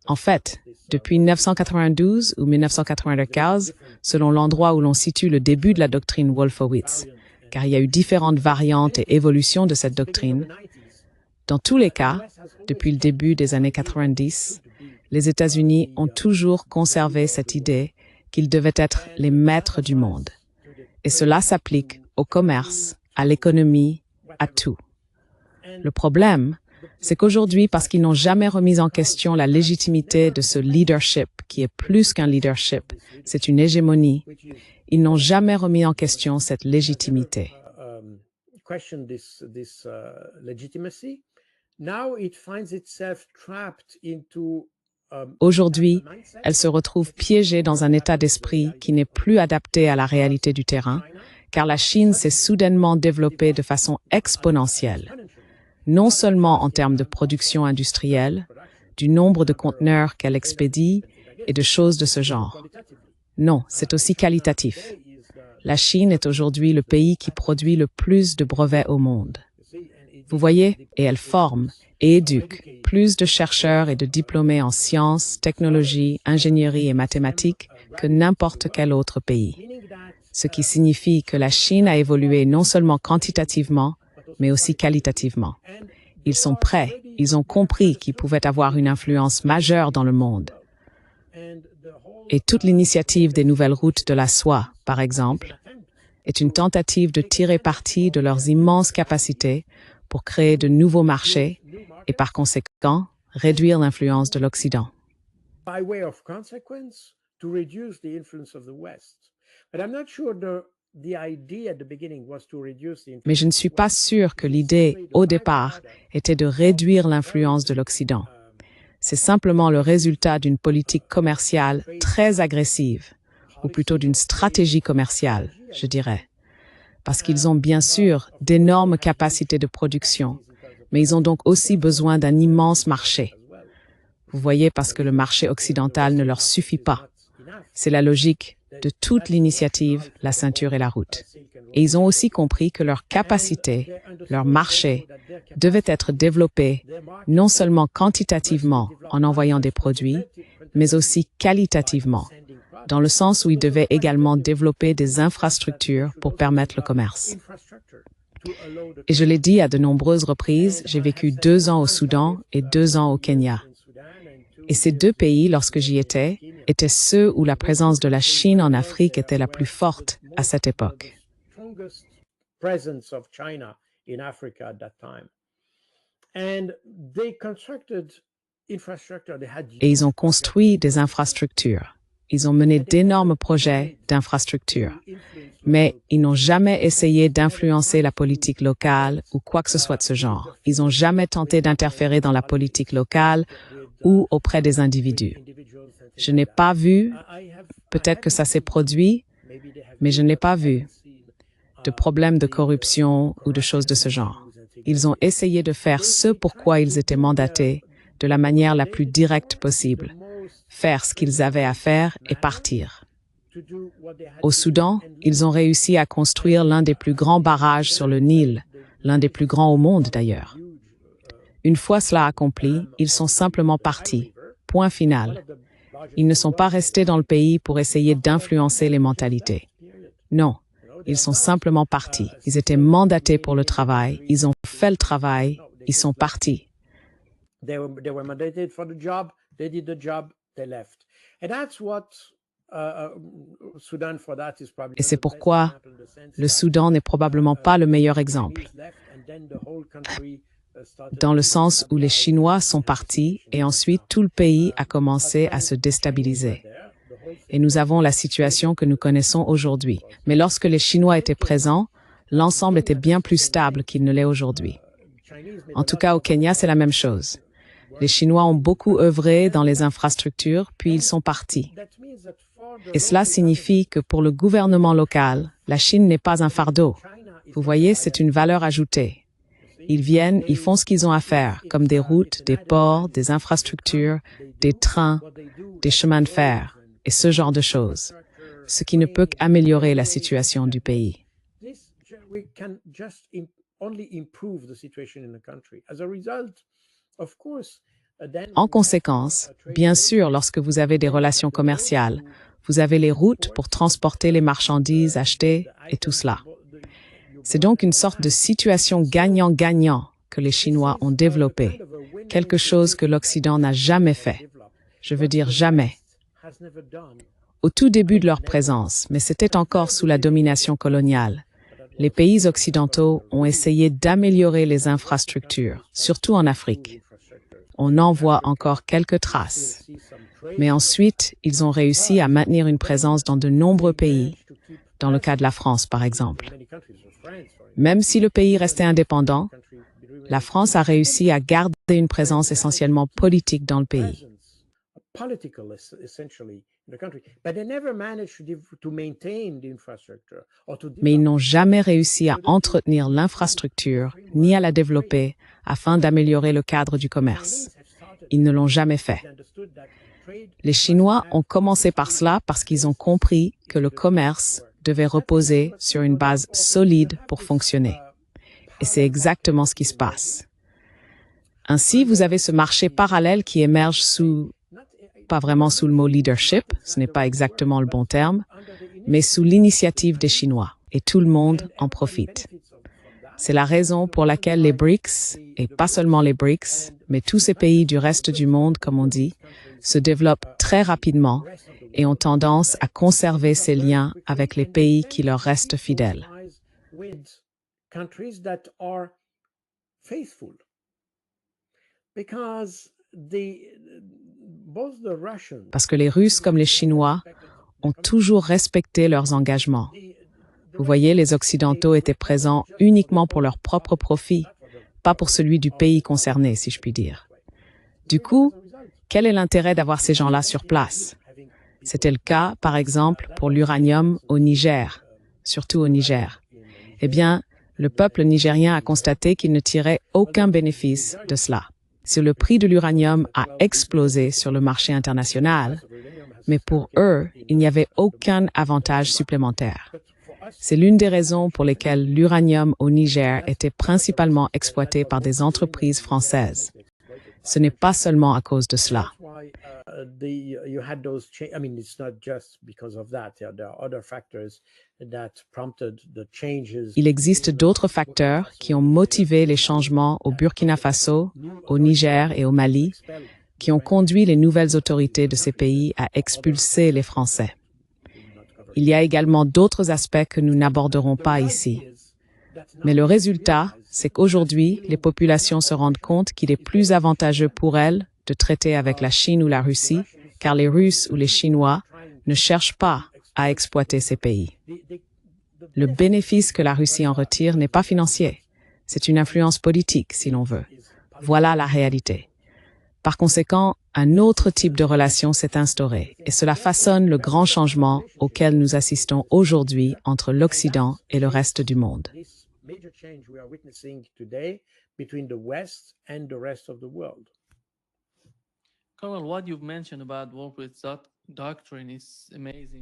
En fait, depuis 1992 ou 1995, selon l'endroit où l'on situe le début de la doctrine Wolfowitz, car il y a eu différentes variantes et évolutions de cette doctrine, dans tous les cas, depuis le début des années 90, les États-Unis ont toujours conservé cette idée qu'ils devaient être les maîtres du monde. Et cela s'applique au commerce, à l'économie, à tout. Le problème, c'est qu'aujourd'hui, parce qu'ils n'ont jamais remis en question la légitimité de ce leadership, qui est plus qu'un leadership, c'est une hégémonie, ils n'ont jamais remis en question cette légitimité. Aujourd'hui, elle se retrouve piégée dans un état d'esprit qui n'est plus adapté à la réalité du terrain, car la Chine s'est soudainement développée de façon exponentielle, non seulement en termes de production industrielle, du nombre de conteneurs qu'elle expédie et de choses de ce genre. Non, c'est aussi qualitatif. La Chine est aujourd'hui le pays qui produit le plus de brevets au monde. Vous voyez, et elle forme et éduque plus de chercheurs et de diplômés en sciences, technologies, ingénierie et mathématiques que n'importe quel autre pays. Ce qui signifie que la Chine a évolué non seulement quantitativement, mais aussi qualitativement. Ils sont prêts, ils ont compris qu'ils pouvaient avoir une influence majeure dans le monde. Et toute l'initiative des nouvelles routes de la soie, par exemple, est une tentative de tirer parti de leurs immenses capacités pour créer de nouveaux marchés et par conséquent réduire l'influence de l'Occident. Mais je ne suis pas sûr que l'idée, au départ, était de réduire l'influence de l'Occident. C'est simplement le résultat d'une politique commerciale très agressive, ou plutôt d'une stratégie commerciale, je dirais. Parce qu'ils ont bien sûr d'énormes capacités de production, mais ils ont donc aussi besoin d'un immense marché. Vous voyez, parce que le marché occidental ne leur suffit pas. C'est la logique de toute l'initiative, la ceinture et la route. Et ils ont aussi compris que leur capacité, leur marché, devaient être développés non seulement quantitativement en envoyant des produits, mais aussi qualitativement, dans le sens où ils devaient également développer des infrastructures pour permettre le commerce. Et je l'ai dit à de nombreuses reprises, j'ai vécu 2 ans au Soudan et 2 ans au Kenya. Et ces 2 pays, lorsque j'y étais, étaient ceux où la présence de la Chine en Afrique était la plus forte à cette époque. Et ils ont construit des infrastructures. Ils ont mené d'énormes projets d'infrastructures. Mais ils n'ont jamais essayé d'influencer la politique locale ou quoi que ce soit de ce genre. Ils n'ont jamais tenté d'interférer dans la politique locale ou auprès des individus. Je n'ai pas vu, peut-être que ça s'est produit, mais je n'ai pas vu de problèmes de corruption ou de choses de ce genre. Ils ont essayé de faire ce pour quoi ils étaient mandatés de la manière la plus directe possible, faire ce qu'ils avaient à faire et partir. Au Soudan, ils ont réussi à construire l'un des plus grands barrages sur le Nil, l'un des plus grands au monde d'ailleurs. Une fois cela accompli, ils sont simplement partis. Point final. Ils ne sont pas restés dans le pays pour essayer d'influencer les mentalités. Non, ils sont simplement partis. Ils étaient mandatés pour le travail, ils ont fait le travail, ils sont partis. Et c'est pourquoi le Soudan n'est probablement pas le meilleur exemple, dans le sens où les Chinois sont partis et ensuite tout le pays a commencé à se déstabiliser. et nous avons la situation que nous connaissons aujourd'hui. Mais lorsque les Chinois étaient présents, l'ensemble était bien plus stable qu'il ne l'est aujourd'hui. En tout cas, au Kenya, c'est la même chose. Les Chinois ont beaucoup œuvré dans les infrastructures, puis ils sont partis. Et cela signifie que pour le gouvernement local, la Chine n'est pas un fardeau. Vous voyez, c'est une valeur ajoutée. Ils viennent, ils font ce qu'ils ont à faire, comme des routes, des ports, des infrastructures, des trains, des chemins de fer, et ce genre de choses, ce qui ne peut qu'améliorer la situation du pays. En conséquence, bien sûr, lorsque vous avez des relations commerciales, vous avez les routes pour transporter les marchandises achetées et tout cela. C'est donc une sorte de situation gagnant-gagnant que les Chinois ont développée, quelque chose que l'Occident n'a jamais fait. Je veux dire jamais. Au tout début de leur présence, mais c'était encore sous la domination coloniale, les pays occidentaux ont essayé d'améliorer les infrastructures, surtout en Afrique. On en voit encore quelques traces. Mais ensuite, ils ont réussi à maintenir une présence dans de nombreux pays, dans le cas de la France par exemple. Même si le pays restait indépendant, la France a réussi à garder une présence essentiellement politique dans le pays. Mais ils n'ont jamais réussi à entretenir l'infrastructure ni à la développer afin d'améliorer le cadre du commerce. Ils ne l'ont jamais fait. Les Chinois ont commencé par cela parce qu'ils ont compris que le commerce devait reposer sur une base solide pour fonctionner. Et c'est exactement ce qui se passe. Ainsi, vous avez ce marché parallèle qui émerge pas vraiment sous le mot leadership, ce n'est pas exactement le bon terme, mais sous l'initiative des Chinois. Et tout le monde en profite. C'est la raison pour laquelle les BRICS, et pas seulement les BRICS, mais tous ces pays du reste du monde, comme on dit, se développent très rapidement et ont tendance à conserver ces liens avec les pays qui leur restent fidèles. Parce que les Russes comme les Chinois ont toujours respecté leurs engagements. Vous voyez, les Occidentaux étaient présents uniquement pour leur propre profit, pas pour celui du pays concerné, si je puis dire. Du coup, quel est l'intérêt d'avoir ces gens-là sur place? C'était le cas, par exemple, pour l'uranium au Niger, surtout au Niger. Eh bien, le peuple nigérien a constaté qu'il ne tirait aucun bénéfice de cela. Si le prix de l'uranium a explosé sur le marché international, mais pour eux, il n'y avait aucun avantage supplémentaire. C'est l'une des raisons pour lesquelles l'uranium au Niger était principalement exploité par des entreprises françaises. Ce n'est pas seulement à cause de cela. Il existe d'autres facteurs qui ont motivé les changements au Burkina Faso, au Niger et au Mali, qui ont conduit les nouvelles autorités de ces pays à expulser les Français. Il y a également d'autres aspects que nous n'aborderons pas ici. Mais le résultat, c'est qu'aujourd'hui, les populations se rendent compte qu'il est plus avantageux pour elles de traiter avec la Chine ou la Russie, car les Russes ou les Chinois ne cherchent pas à exploiter ces pays. Le bénéfice que la Russie en retire n'est pas financier. C'est une influence politique, si l'on veut. Voilà la réalité. Par conséquent, un autre type de relation s'est instauré, et cela façonne le grand changement auquel nous assistons aujourd'hui entre l'Occident et le reste du monde.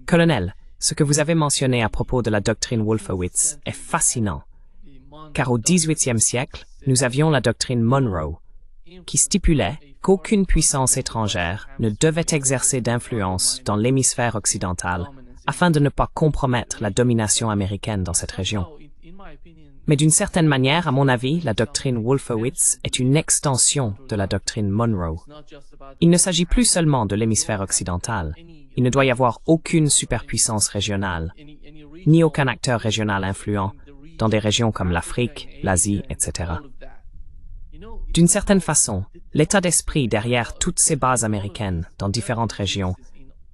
Colonel, ce que vous avez mentionné à propos de la doctrine Wolfowitz est fascinant, car au XVIIIe siècle, nous avions la doctrine Monroe, qui stipulait qu'aucune puissance étrangère ne devait exercer d'influence dans l'hémisphère occidental afin de ne pas compromettre la domination américaine dans cette région. Mais d'une certaine manière, à mon avis, la doctrine Wolfowitz est une extension de la doctrine Monroe. Il ne s'agit plus seulement de l'hémisphère occidental. Il ne doit y avoir aucune superpuissance régionale, ni aucun acteur régional influent dans des régions comme l'Afrique, l'Asie, etc. D'une certaine façon, l'état d'esprit derrière toutes ces bases américaines dans différentes régions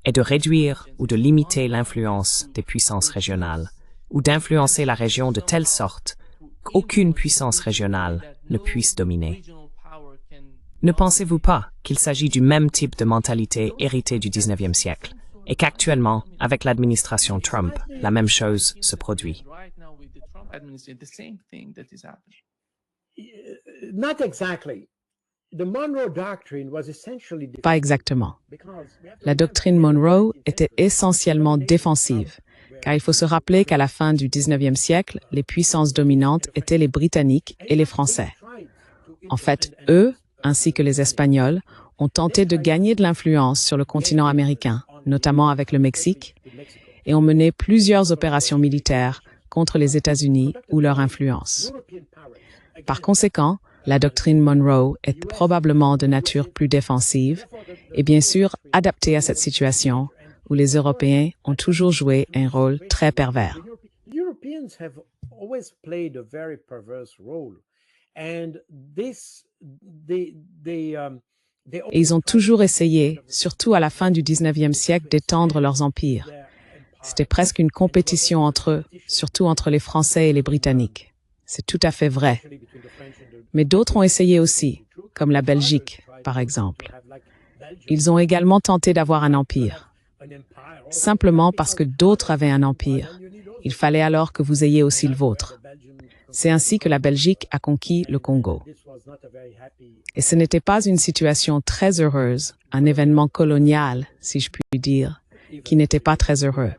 est de réduire ou de limiter l'influence des puissances régionales, ou d'influencer la région de telle sorte qu'aucune puissance régionale ne puisse dominer. Ne pensez-vous pas qu'il s'agit du même type de mentalité héritée du 19e siècle et qu'actuellement, avec l'administration Trump, la même chose se produit? Not exactly. The Monroe Doctrine was essentially Pas exactement. La doctrine Monroe était essentiellement défensive, car il faut se rappeler qu'à la fin du 19e siècle, les puissances dominantes étaient les Britanniques et les Français. En fait, eux, ainsi que les Espagnols, ont tenté de gagner de l'influence sur le continent américain, notamment avec le Mexique, et ont mené plusieurs opérations militaires contre les États-Unis ou leur influence. Par conséquent, la doctrine Monroe est probablement de nature plus défensive et bien sûr adaptée à cette situation où les Européens ont toujours joué un rôle très pervers. Europeans have always played a very perverse role, and they Et ils ont toujours essayé, surtout à la fin du 19e siècle, d'étendre leurs empires. C'était presque une compétition entre eux, surtout entre les Français et les Britanniques. C'est tout à fait vrai. Mais d'autres ont essayé aussi, comme la Belgique, par exemple. Ils ont également tenté d'avoir un empire. Simplement parce que d'autres avaient un empire, il fallait alors que vous ayez aussi le vôtre. C'est ainsi que la Belgique a conquis le Congo. Et ce n'était pas une situation très heureuse, un événement colonial, si je puis dire, qui n'était pas très heureux.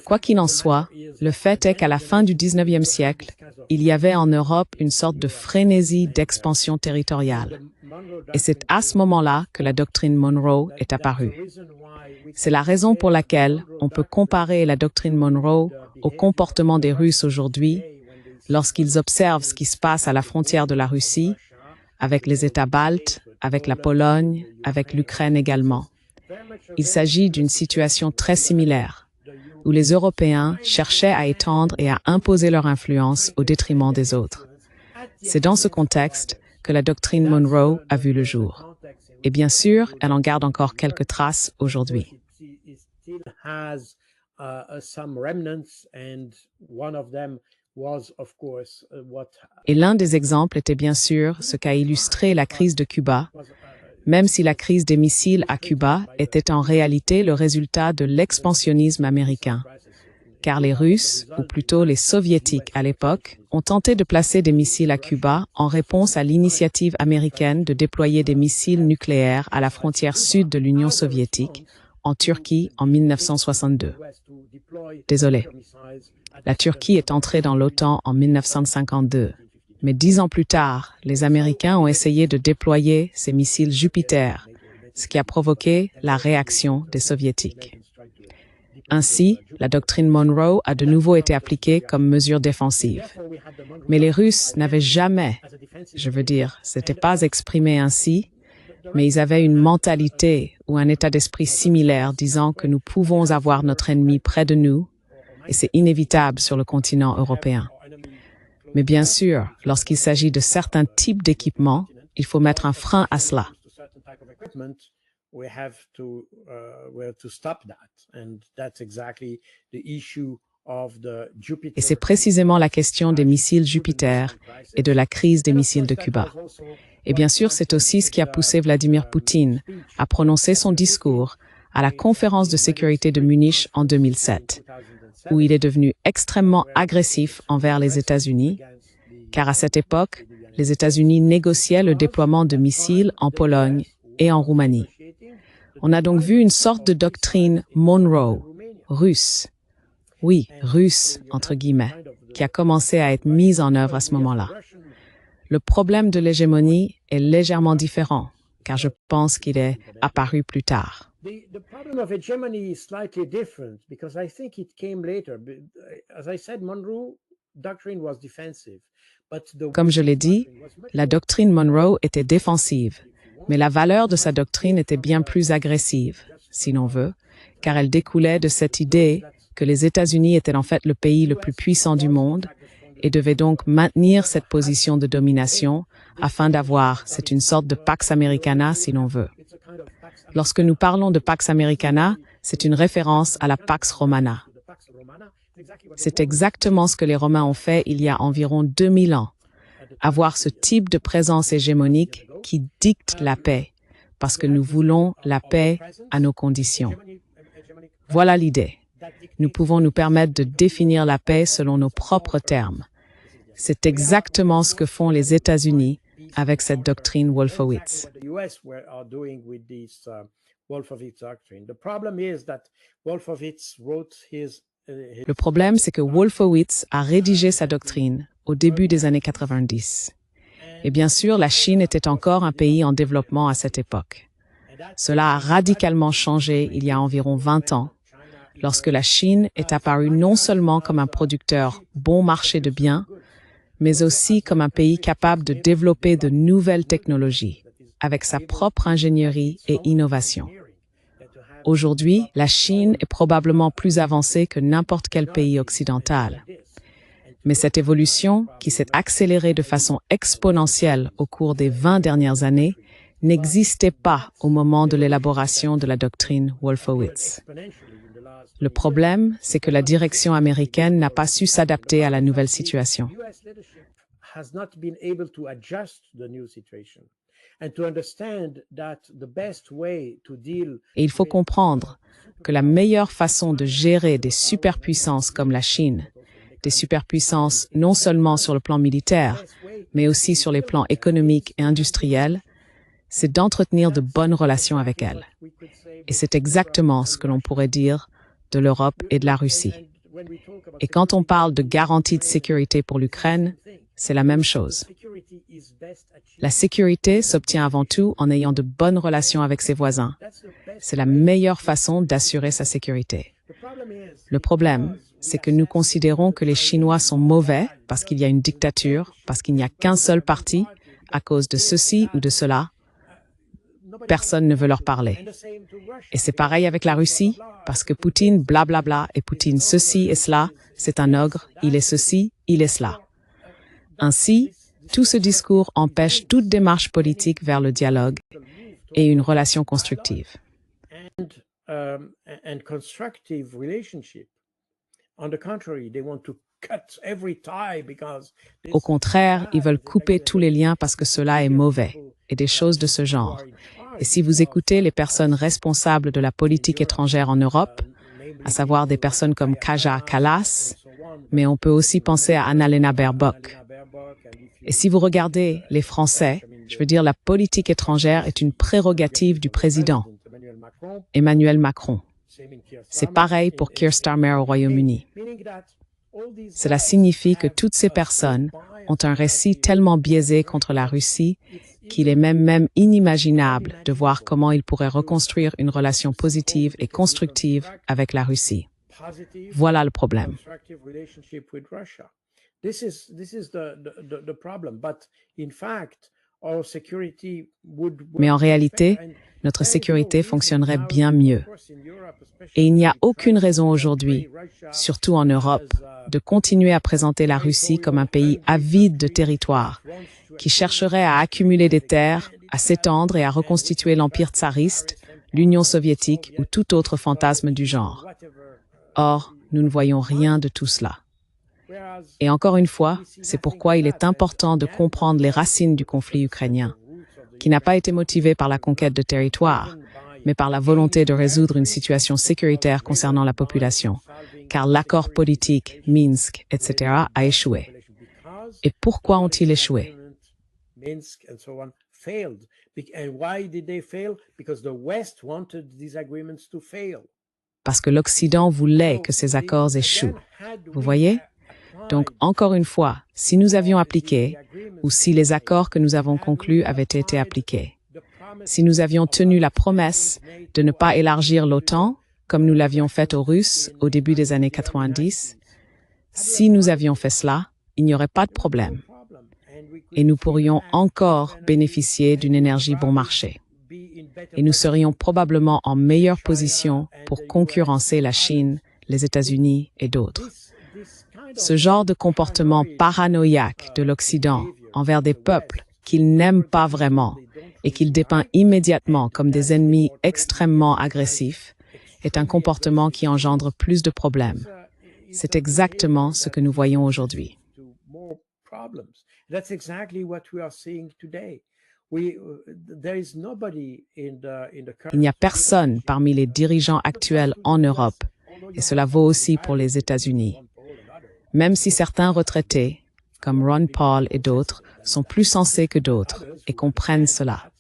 Quoi qu'il en soit, le fait est qu'à la fin du 19e siècle, il y avait en Europe une sorte de frénésie d'expansion territoriale. Et c'est à ce moment-là que la doctrine Monroe est apparue. C'est la raison pour laquelle on peut comparer la doctrine Monroe au comportement des Russes aujourd'hui lorsqu'ils observent ce qui se passe à la frontière de la Russie, avec les États baltes, avec la Pologne, avec l'Ukraine également. Il s'agit d'une situation très similaire, où les Européens cherchaient à étendre et à imposer leur influence au détriment des autres. C'est dans ce contexte que la doctrine Monroe a vu le jour. Et bien sûr, elle en garde encore quelques traces aujourd'hui. Et l'un des exemples était bien sûr ce qu'a illustré la crise de Cuba, même si la crise des missiles à Cuba était en réalité le résultat de l'expansionnisme américain. Car les Russes, ou plutôt les Soviétiques à l'époque, ont tenté de placer des missiles à Cuba en réponse à l'initiative américaine de déployer des missiles nucléaires à la frontière sud de l'Union soviétique, en Turquie en 1962. Désolé. La Turquie est entrée dans l'OTAN en 1952. Mais 10 ans plus tard, les Américains ont essayé de déployer ces missiles Jupiter, ce qui a provoqué la réaction des Soviétiques. Ainsi, la doctrine Monroe a de nouveau été appliquée comme mesure défensive. Mais les Russes n'avaient jamais, c'était pas exprimé ainsi, mais ils avaient une mentalité ou un état d'esprit similaire disant que nous pouvons avoir notre ennemi près de nous, et c'est inévitable sur le continent européen. Mais bien sûr, lorsqu'il s'agit de certains types d'équipements, il faut mettre un frein à cela. Et c'est précisément la question des missiles Jupiter et de la crise des missiles de Cuba. Et bien sûr, c'est aussi ce qui a poussé Vladimir Poutine à prononcer son discours à la conférence de sécurité de Munich en 2007, où il est devenu extrêmement agressif envers les États-Unis, car à cette époque, les États-Unis négociaient le déploiement de missiles en Pologne et en Roumanie. On a donc vu une sorte de doctrine Monroe, russe. Oui, russe, entre guillemets, qui a commencé à être mise en œuvre à ce moment-là. Le problème de l'hégémonie est légèrement différent, car je pense qu'il est apparu plus tard. The problem of hegemony is slightly different because I think it came later. As I said, Monroe doctrine was defensive. Comme je l'ai dit, la doctrine Monroe était défensive, mais la valeur de sa doctrine était bien plus agressive, si l'on veut, car elle découlait de cette idée que les États-Unis étaient en fait le pays le plus puissant du monde et devait donc maintenir cette position de domination afin d'avoir, c'est une sorte de Pax Americana si l'on veut. Lorsque nous parlons de Pax Americana, c'est une référence à la Pax Romana. C'est exactement ce que les Romains ont fait il y a environ 2000 ans. Avoir ce type de présence hégémonique qui dicte la paix, parce que nous voulons la paix à nos conditions. Voilà l'idée. Nous pouvons nous permettre de définir la paix selon nos propres termes. C'est exactement ce que font les États-Unis avec cette doctrine Wolfowitz. Le problème, c'est que Wolfowitz a rédigé sa doctrine au début des années 90. Et bien sûr, la Chine était encore un pays en développement à cette époque. Cela a radicalement changé il y a environ 20 ans, lorsque la Chine est apparue non seulement comme un producteur bon marché de biens, mais aussi comme un pays capable de développer de nouvelles technologies, avec sa propre ingénierie et innovation. Aujourd'hui, la Chine est probablement plus avancée que n'importe quel pays occidental. Mais cette évolution, qui s'est accélérée de façon exponentielle au cours des 20 dernières années, n'existait pas au moment de l'élaboration de la doctrine Wolfowitz. Le problème, c'est que la direction américaine n'a pas su s'adapter à la nouvelle situation. Et il faut comprendre que la meilleure façon de gérer des superpuissances comme la Chine, des superpuissances non seulement sur le plan militaire, mais aussi sur les plans économiques et industriels, c'est d'entretenir de bonnes relations avec elles. Et c'est exactement ce que l'on pourrait dire de l'Europe et de la Russie. Et quand on parle de garantie de sécurité pour l'Ukraine, c'est la même chose. La sécurité s'obtient avant tout en ayant de bonnes relations avec ses voisins. C'est la meilleure façon d'assurer sa sécurité. Le problème, c'est que nous considérons que les Chinois sont mauvais parce qu'il y a une dictature, parce qu'il n'y a qu'un seul parti, à cause de ceci ou de cela. Personne ne veut leur parler. Et c'est pareil avec la Russie, parce que Poutine, blablabla, et Poutine ceci et cela, c'est un ogre, il est ceci, il est cela. Ainsi, tout ce discours empêche toute démarche politique vers le dialogue et une relation constructive. Au contraire, ils veulent couper tous les liens parce que cela est mauvais, et des choses de ce genre. Et si vous écoutez les personnes responsables de la politique étrangère en Europe, à savoir des personnes comme Kaja Kallas, mais on peut aussi penser à Annalena Baerbock. Et si vous regardez les Français, je veux dire la politique étrangère est une prérogative du président, Emmanuel Macron. C'est pareil pour Keir Starmer au Royaume-Uni. Cela signifie que toutes ces personnes ont un récit tellement biaisé contre la Russie qu'il est même inimaginable de voir comment ils pourraient reconstruire une relation positive et constructive avec la Russie. Voilà le problème. Mais en réalité, notre sécurité fonctionnerait bien mieux. Et il n'y a aucune raison aujourd'hui, surtout en Europe, de continuer à présenter la Russie comme un pays avide de territoire, qui chercherait à accumuler des terres, à s'étendre et à reconstituer l'empire tsariste, l'Union soviétique ou tout autre fantasme du genre. Or, nous ne voyons rien de tout cela. Et encore une fois, c'est pourquoi il est important de comprendre les racines du conflit ukrainien, qui n'a pas été motivé par la conquête de territoire, mais par la volonté de résoudre une situation sécuritaire concernant la population, car l'accord politique, Minsk, etc. a échoué. Et pourquoi ont-ils échoué? Parce que l'Occident voulait que ces accords échouent. Vous voyez? Donc, encore une fois, si nous avions appliqué, ou si les accords que nous avons conclus avaient été appliqués, si nous avions tenu la promesse de ne pas élargir l'OTAN, comme nous l'avions fait aux Russes au début des années 90, si nous avions fait cela, il n'y aurait pas de problème. Et nous pourrions encore bénéficier d'une énergie bon marché. Et nous serions probablement en meilleure position pour concurrencer la Chine, les États-Unis et d'autres. Ce genre de comportement paranoïaque de l'Occident envers des peuples qu'il n'aime pas vraiment et qu'il dépeint immédiatement comme des ennemis extrêmement agressifs est un comportement qui engendre plus de problèmes. C'est exactement ce que nous voyons aujourd'hui. Il n'y a personne parmi les dirigeants actuels en Europe, et cela vaut aussi pour les États-Unis. Même si certains retraités, comme Ron Paul et d'autres, sont plus sensés que d'autres et comprennent cela.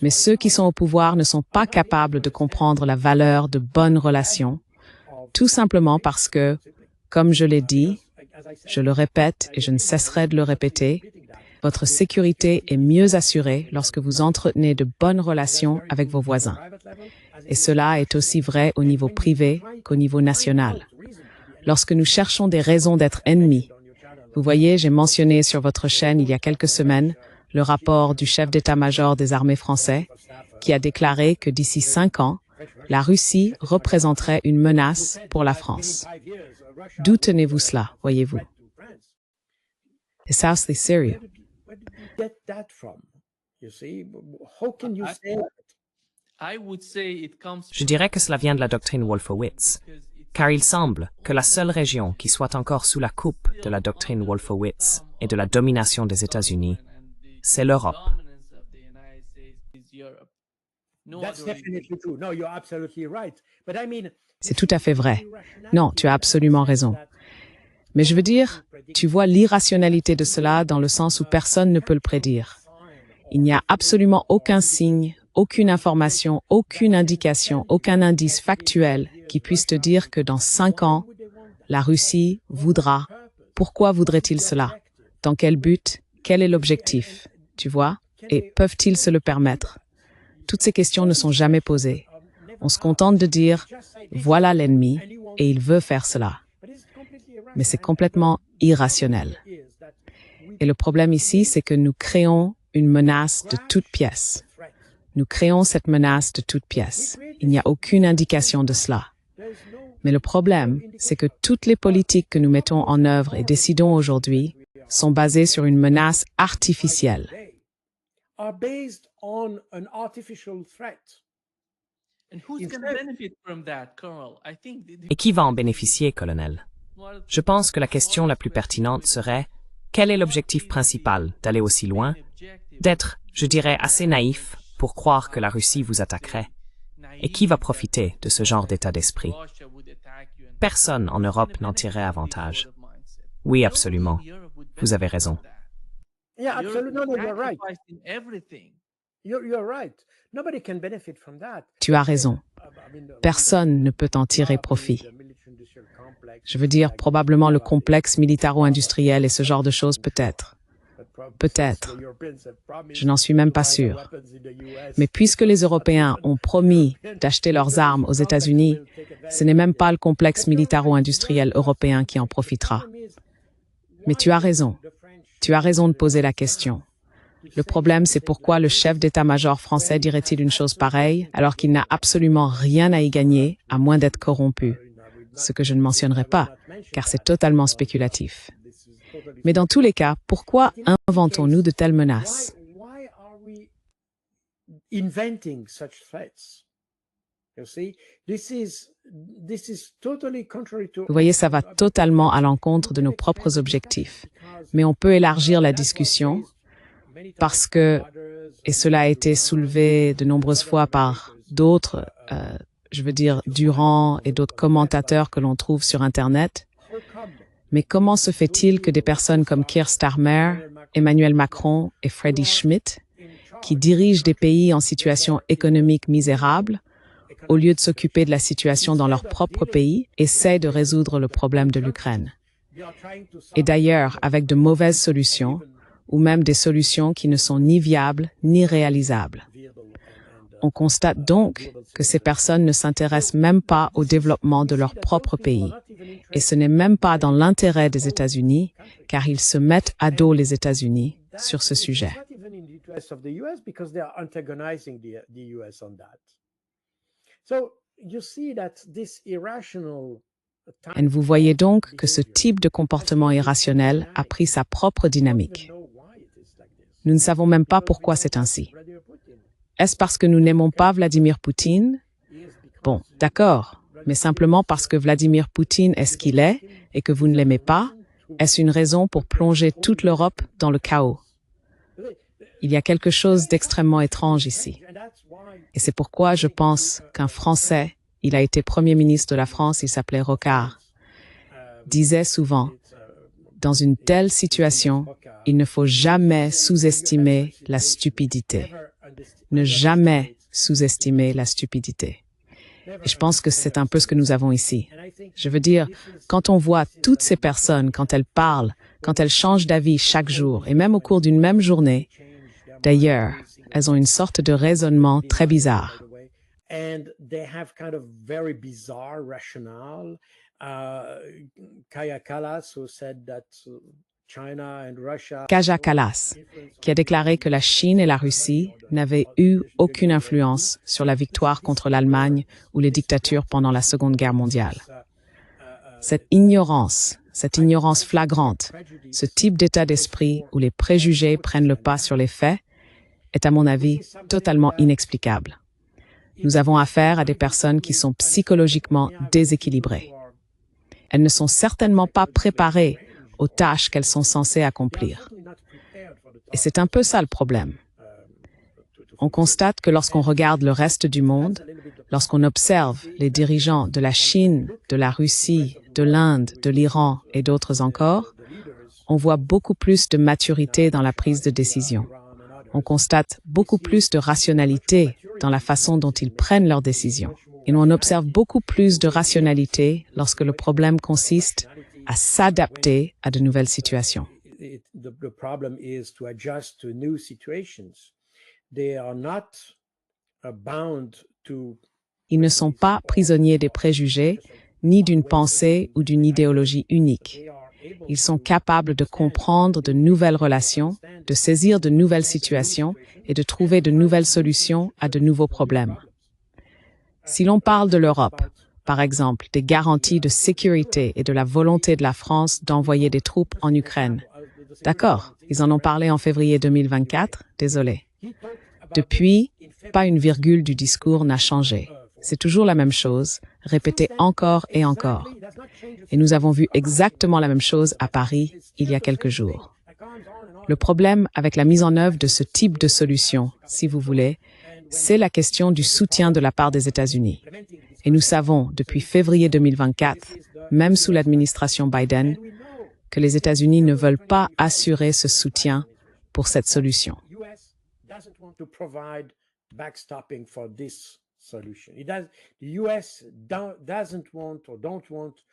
Mais ceux qui sont au pouvoir ne sont pas capables de comprendre la valeur de bonnes relations, tout simplement parce que, comme je l'ai dit, je le répète et je ne cesserai de le répéter, votre sécurité est mieux assurée lorsque vous entretenez de bonnes relations avec vos voisins. Et cela est aussi vrai au niveau privé qu'au niveau national. Lorsque nous cherchons des raisons d'être ennemis, vous voyez, j'ai mentionné sur votre chaîne il y a quelques semaines le rapport du chef d'état-major des armées français qui a déclaré que d'ici 5 ans, la Russie représenterait une menace pour la France. D'où tenez-vous cela, voyez-vous? Et ça, c'est sérieux. Je dirais que cela vient de la doctrine Wolfowitz, car il semble que la seule région qui soit encore sous la coupe de la doctrine Wolfowitz et de la domination des États-Unis, c'est l'Europe. C'est tout à fait vrai. Non, tu as absolument raison. Mais je veux dire, tu vois l'irrationalité de cela dans le sens où personne ne peut le prédire. Il n'y a absolument aucun signe, aucune information, aucune indication, aucun indice factuel qui puisse te dire que dans 5 ans, la Russie voudra. Pourquoi voudrait-il cela? Dans quel but? Quel est l'objectif? Tu vois? Et peuvent-ils se le permettre? Toutes ces questions ne sont jamais posées. On se contente de dire « voilà l'ennemi et il veut faire cela ». Mais c'est complètement irrationnel. Et le problème ici, c'est que nous créons une menace de toute pièce. Nous créons cette menace de toute pièce. Il n'y a aucune indication de cela. Mais le problème, c'est que toutes les politiques que nous mettons en œuvre et décidons aujourd'hui sont basées sur une menace artificielle. Et qui va en bénéficier, colonel? Je pense que la question la plus pertinente serait quel est l'objectif principal d'aller aussi loin, d'être, je dirais, assez naïf pour croire que la Russie vous attaquerait? Et qui va profiter de ce genre d'état d'esprit? Personne en Europe n'en tirerait avantage. Oui, absolument. Vous avez raison. Tu as raison. Personne ne peut en tirer profit. Je veux dire, probablement le complexe militaro-industriel et ce genre de choses, peut-être. Peut-être. Je n'en suis même pas sûr. Mais puisque les Européens ont promis d'acheter leurs armes aux États-Unis, ce n'est même pas le complexe militaro-industriel européen qui en profitera. Mais tu as raison. Tu as raison de poser la question. Le problème, c'est pourquoi le chef d'état-major français dirait-il une chose pareille alors qu'il n'a absolument rien à y gagner à moins d'être corrompu. Ce que je ne mentionnerai pas, car c'est totalement spéculatif. Mais dans tous les cas, pourquoi inventons-nous de telles menaces? Vous voyez, ça va totalement à l'encontre de nos propres objectifs. Mais on peut élargir la discussion parce que, et cela a été soulevé de nombreuses fois par d'autres, je veux dire Durand et d'autres commentateurs que l'on trouve sur Internet, mais comment se fait-il que des personnes comme Keir Starmer, Emmanuel Macron et Freddie Schmidt, qui dirigent des pays en situation économique misérable, au lieu de s'occuper de la situation dans leur propre pays, essaient de résoudre le problème de l'Ukraine? Et d'ailleurs, avec de mauvaises solutions, ou même des solutions qui ne sont ni viables ni réalisables. On constate donc que ces personnes ne s'intéressent même pas au développement de leur propre pays. Et ce n'est même pas dans l'intérêt des États-Unis, car ils se mettent à dos les États-Unis sur ce sujet. Et vous voyez donc que ce type de comportement irrationnel a pris sa propre dynamique. Nous ne savons même pas pourquoi c'est ainsi. Est-ce parce que nous n'aimons pas Vladimir Poutine? Bon, d'accord, mais simplement parce que Vladimir Poutine est ce qu'il est et que vous ne l'aimez pas, est-ce une raison pour plonger toute l'Europe dans le chaos? Il y a quelque chose d'extrêmement étrange ici. Et c'est pourquoi je pense qu'un Français, il a été Premier ministre de la France, il s'appelait Rocard, disait souvent, dans une telle situation, il ne faut jamais sous-estimer la stupidité. Ne jamais sous-estimer la stupidité. Et je pense que c'est un peu ce que nous avons ici. Je veux dire, quand on voit toutes ces personnes, quand elles parlent, quand elles changent d'avis chaque jour, et même au cours d'une même journée, d'ailleurs, elles ont une sorte de raisonnement très bizarre. And they have kind of very bizarre rationale. Kaja Kallas, who said that China and Russia... Kaja Kallas, qui a déclaré que la Chine et la Russie n'avaient eu aucune influence sur la victoire contre l'Allemagne ou les dictatures pendant la Seconde Guerre mondiale. Cette ignorance flagrante, ce type d'état d'esprit où les préjugés prennent le pas sur les faits, est à mon avis totalement inexplicable. Nous avons affaire à des personnes qui sont psychologiquement déséquilibrées. Elles ne sont certainement pas préparées aux tâches qu'elles sont censées accomplir. Et c'est un peu ça le problème. On constate que lorsqu'on regarde le reste du monde, lorsqu'on observe les dirigeants de la Chine, de la Russie, de l'Inde, de l'Iran et d'autres encore, on voit beaucoup plus de maturité dans la prise de décision. On constate beaucoup plus de rationalité dans la façon dont ils prennent leurs décisions. Et on observe beaucoup plus de rationalité lorsque le problème consiste à s'adapter à de nouvelles situations. The problem is to adjust to new situations. They are not bound to... Ils ne sont pas prisonniers des préjugés, ni d'une pensée ou d'une idéologie unique. Ils sont capables de comprendre de nouvelles relations, de saisir de nouvelles situations et de trouver de nouvelles solutions à de nouveaux problèmes. Si l'on parle de l'Europe, par exemple, des garanties de sécurité et de la volonté de la France d'envoyer des troupes en Ukraine, d'accord, ils en ont parlé en février 2024, désolé. Depuis, pas une virgule du discours n'a changé. C'est toujours la même chose, répétée encore et encore. Et nous avons vu exactement la même chose à Paris il y a quelques jours. Le problème avec la mise en œuvre de ce type de solution, si vous voulez, c'est la question du soutien de la part des États-Unis. Et nous savons, depuis février 2024, même sous l'administration Biden, que les États-Unis ne veulent pas assurer ce soutien pour cette solution.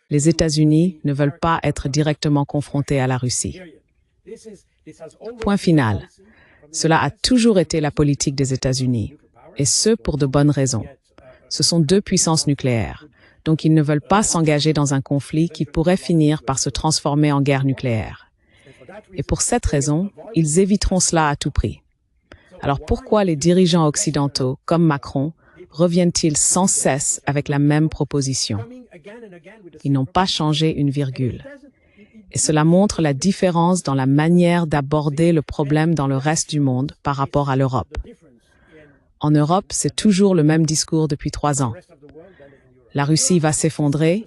Les États-Unis ne veulent pas être directement confrontés à la Russie. Point final. Cela a toujours été la politique des États-Unis, et ce pour de bonnes raisons. Ce sont deux puissances nucléaires, donc ils ne veulent pas s'engager dans un conflit qui pourrait finir par se transformer en guerre nucléaire. Et pour cette raison, ils éviteront cela à tout prix. Alors pourquoi les dirigeants occidentaux, comme Macron, reviennent-ils sans cesse avec la même proposition? Ils n'ont pas changé une virgule. Et cela montre la différence dans la manière d'aborder le problème dans le reste du monde par rapport à l'Europe. En Europe, c'est toujours le même discours depuis 3 ans. La Russie va s'effondrer,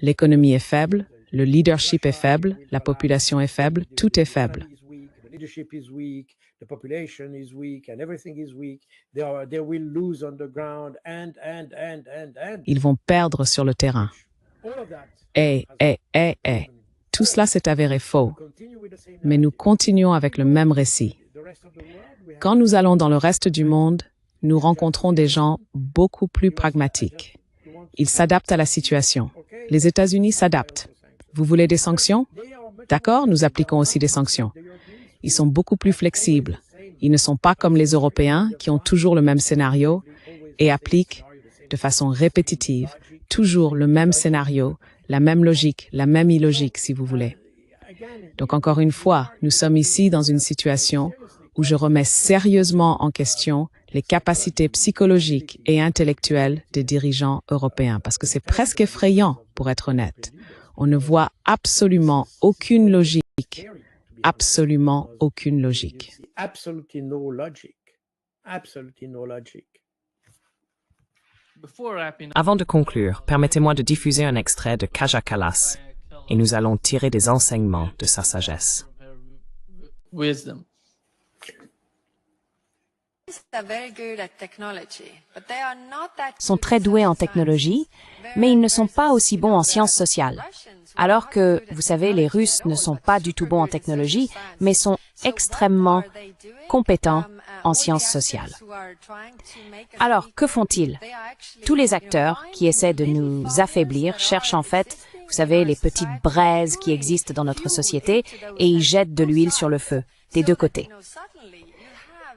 l'économie est faible, le leadership est faible, la population est faible, tout est faible. Ils vont perdre sur le terrain. Tout cela s'est avéré faux. Mais nous continuons avec le même récit. Quand nous allons dans le reste du monde, nous rencontrons des gens beaucoup plus pragmatiques. Ils s'adaptent à la situation. Les États-Unis s'adaptent. Vous voulez des sanctions? D'accord, nous appliquons aussi des sanctions. Ils sont beaucoup plus flexibles. Ils ne sont pas comme les Européens qui ont toujours le même scénario et appliquent de façon répétitive toujours le même scénario, la même logique, la même illogique, si vous voulez. Donc encore une fois, nous sommes ici dans une situation où je remets sérieusement en question les capacités psychologiques et intellectuelles des dirigeants européens, parce que c'est presque effrayant, pour être honnête. On ne voit absolument aucune logique, absolument aucune logique. Absolutely no logic. Absolutely no logic. Avant de conclure, permettez-moi de diffuser un extrait de Kaja Kallas, et nous allons tirer des enseignements de sa sagesse. Sont très doués en technologie, mais ils ne sont pas aussi bons en sciences sociales. Alors que, vous savez, les Russes ne sont pas du tout bons en technologie, mais sont extrêmement compétents en sciences sociales. Alors, que font-ils? Tous les acteurs qui essaient de nous affaiblir cherchent en fait, vous savez, les petites braises qui existent dans notre société et ils jettent de l'huile sur le feu, des deux côtés.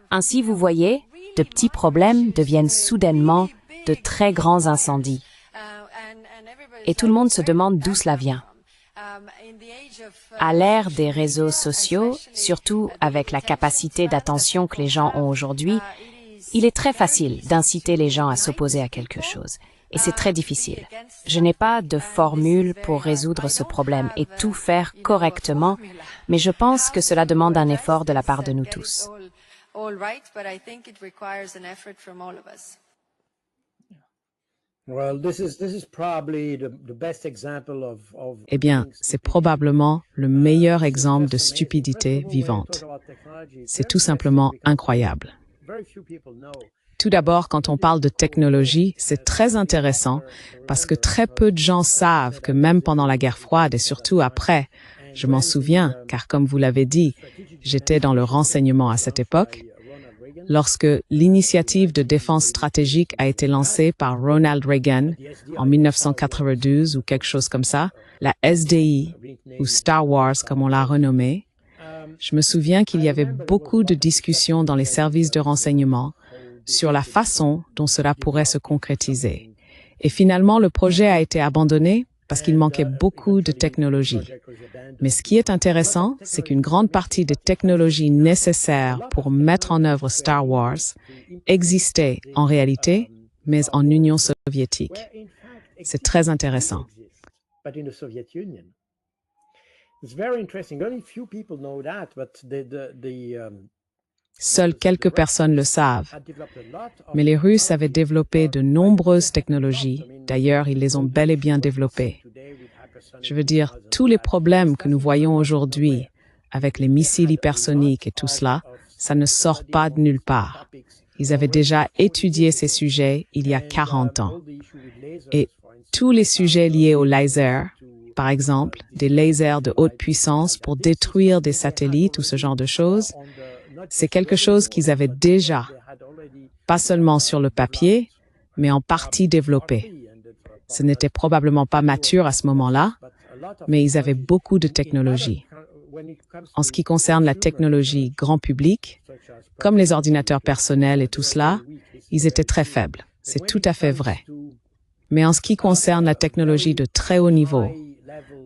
Ainsi, vous voyez, de petits problèmes deviennent soudainement de très grands incendies. Et tout le monde se demande d'où cela vient. À l'ère des réseaux sociaux, surtout avec la capacité d'attention que les gens ont aujourd'hui, il est très facile d'inciter les gens à s'opposer à quelque chose. Et c'est très difficile. Je n'ai pas de formule pour résoudre ce problème et tout faire correctement, mais je pense que cela demande un effort de la part de nous tous. Eh bien, c'est probablement le meilleur exemple de stupidité vivante. C'est tout simplement incroyable. Tout d'abord, quand on parle de technologie, c'est très intéressant parce que très peu de gens savent que même pendant la guerre froide et surtout après, je m'en souviens, car comme vous l'avez dit, j'étais dans le renseignement à cette époque, lorsque l'initiative de défense stratégique a été lancée par Ronald Reagan en 1992 ou quelque chose comme ça, la SDI, ou Star Wars comme on l'a renommée, je me souviens qu'il y avait beaucoup de discussions dans les services de renseignement sur la façon dont cela pourrait se concrétiser. Et finalement, le projet a été abandonné parce qu'il manquait beaucoup de technologie. Mais ce qui est intéressant, c'est qu'une grande partie des technologies nécessaires pour mettre en œuvre Star Wars existaient en réalité, mais en Union soviétique. C'est très intéressant. Seules quelques personnes le savent, mais les Russes avaient développé de nombreuses technologies. D'ailleurs, ils les ont bel et bien développées. Je veux dire, tous les problèmes que nous voyons aujourd'hui avec les missiles hypersoniques et tout cela, ça ne sort pas de nulle part. Ils avaient déjà étudié ces sujets il y a 40 ans. Et tous les sujets liés aux lasers, par exemple, des lasers de haute puissance pour détruire des satellites ou ce genre de choses, c'est quelque chose qu'ils avaient déjà, pas seulement sur le papier, mais en partie développé. Ce n'était probablement pas mature à ce moment-là, mais ils avaient beaucoup de technologie. En ce qui concerne la technologie grand public, comme les ordinateurs personnels et tout cela, ils étaient très faibles. C'est tout à fait vrai. Mais en ce qui concerne la technologie de très haut niveau,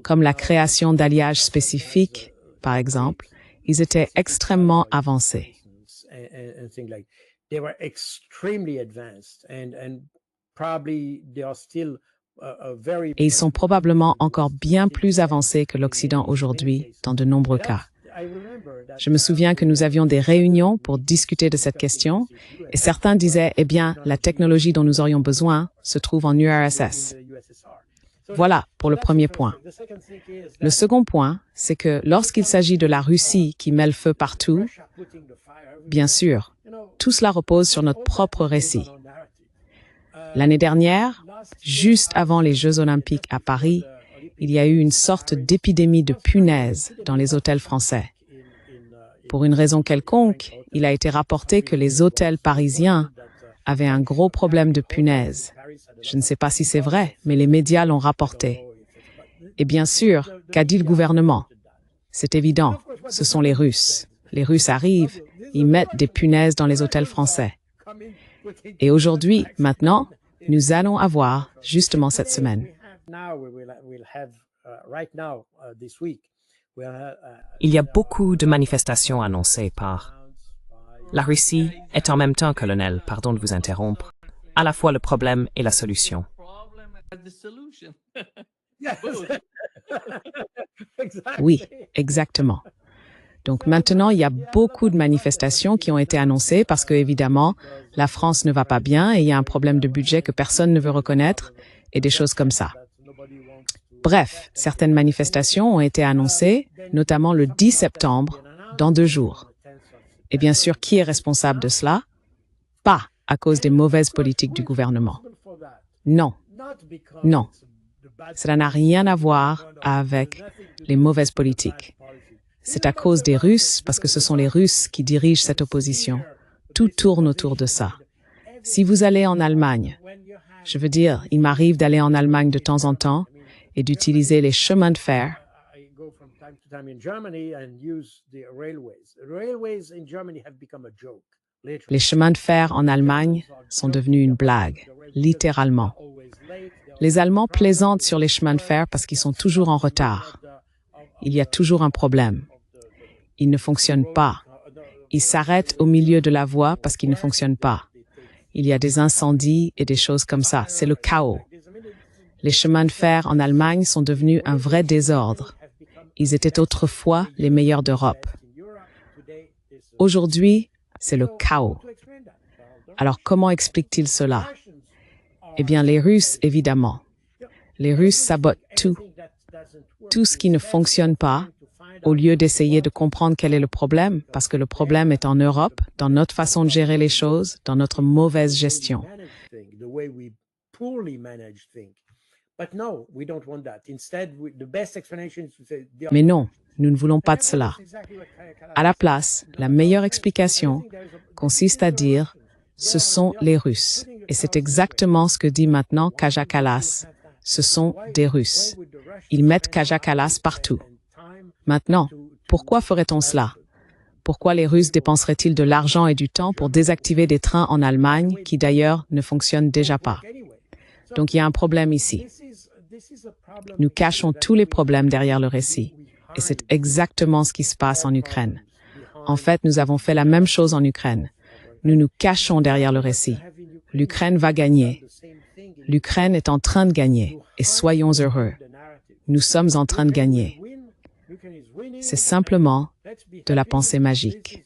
comme la création d'alliages spécifiques, par exemple, ils étaient extrêmement avancés. Et ils sont probablement encore bien plus avancés que l'Occident aujourd'hui, dans de nombreux cas. Je me souviens que nous avions des réunions pour discuter de cette question, et certains disaient, eh bien, la technologie dont nous aurions besoin se trouve en URSS. Voilà pour le premier point. Le second point, c'est que lorsqu'il s'agit de la Russie qui met le feu partout, bien sûr, tout cela repose sur notre propre récit. L'année dernière, juste avant les Jeux olympiques à Paris, il y a eu une sorte d'épidémie de punaises dans les hôtels français. Pour une raison quelconque, il a été rapporté que les hôtels parisiens avaient un gros problème de punaises. Je ne sais pas si c'est vrai, mais les médias l'ont rapporté. Et bien sûr, qu'a dit le gouvernement? C'est évident, ce sont les Russes. Les Russes arrivent, ils mettent des punaises dans les hôtels français. Et aujourd'hui, maintenant, nous allons avoir, justement cette semaine, Il y a beaucoup de manifestations annoncées par La Russie est en même temps, colonel, pardon de vous interrompre, à la fois le problème et la solution. Oui, exactement. Donc maintenant, il y a beaucoup de manifestations qui ont été annoncées parce que, évidemment, la France ne va pas bien et il y a un problème de budget que personne ne veut reconnaître et des choses comme ça. Bref, certaines manifestations ont été annoncées, notamment le 10 septembre, dans 2 jours. Et bien sûr, qui est responsable de cela? Pas à cause des mauvaises politiques du gouvernement. Non, non. Cela n'a rien à voir avec les mauvaises politiques. C'est à cause des Russes, parce que ce sont les Russes qui dirigent cette opposition. Tout tourne autour de ça. Si vous allez en Allemagne, je veux dire, il m'arrive d'aller en Allemagne de temps en temps et d'utiliser les chemins de fer. Les chemins de fer en Allemagne sont devenus une blague, littéralement. Les Allemands plaisantent sur les chemins de fer parce qu'ils sont toujours en retard. Il y a toujours un problème. Ils ne fonctionnent pas. Ils s'arrêtent au milieu de la voie parce qu'ils ne fonctionnent pas. Il y a des incendies et des choses comme ça. C'est le chaos. Les chemins de fer en Allemagne sont devenus un vrai désordre. Ils étaient autrefois les meilleurs d'Europe. Aujourd'hui, c'est le chaos. Alors comment explique-t-il cela? Eh bien, les Russes, évidemment. Les Russes sabotent tout. Tout ce qui ne fonctionne pas, au lieu d'essayer de comprendre quel est le problème, parce que le problème est en Europe, dans notre façon de gérer les choses, dans notre mauvaise gestion. Mais non, nous ne voulons pas de cela. À la place, la meilleure explication consiste à dire « ce sont les Russes ». Et c'est exactement ce que dit maintenant Kaja Kallas. Ce sont des Russes. Ils mettent Kaja Kallas partout. Maintenant, pourquoi ferait-on cela? Pourquoi les Russes dépenseraient-ils de l'argent et du temps pour désactiver des trains en Allemagne qui d'ailleurs ne fonctionnent déjà pas? Donc il y a un problème ici. Nous cachons tous les problèmes derrière le récit. Et c'est exactement ce qui se passe en Ukraine. En fait, nous avons fait la même chose en Ukraine. Nous nous cachons derrière le récit. L'Ukraine va gagner. L'Ukraine est en train de gagner. Et soyons heureux. Nous sommes en train de gagner. C'est simplement de la pensée magique.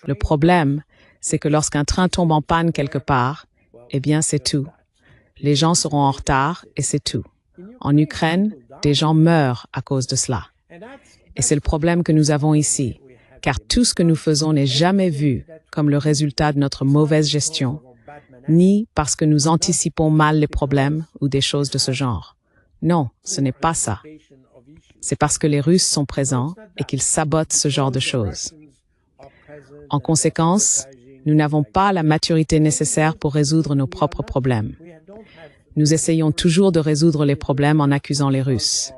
Le problème, c'est que lorsqu'un train tombe en panne quelque part, eh bien c'est tout. Les gens seront en retard et c'est tout. En Ukraine, des gens meurent à cause de cela. Et c'est le problème que nous avons ici, car tout ce que nous faisons n'est jamais vu comme le résultat de notre mauvaise gestion, ni parce que nous anticipons mal les problèmes ou des choses de ce genre. Non, ce n'est pas ça. C'est parce que les Russes sont présents et qu'ils sabotent ce genre de choses. En conséquence, nous n'avons pas la maturité nécessaire pour résoudre nos propres problèmes. Nous essayons toujours de résoudre les problèmes en accusant les Russes.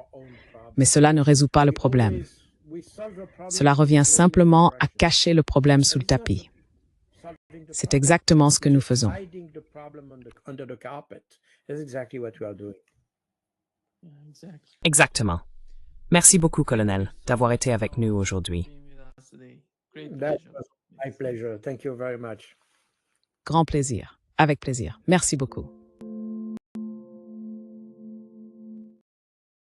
Mais cela ne résout pas le problème. Cela revient simplement à cacher le problème sous le tapis. C'est exactement ce que nous faisons. Exactement. Merci beaucoup, colonel, d'avoir été avec nous aujourd'hui. My pleasure. Thank you very much. Grand plaisir. Avec plaisir. Merci beaucoup.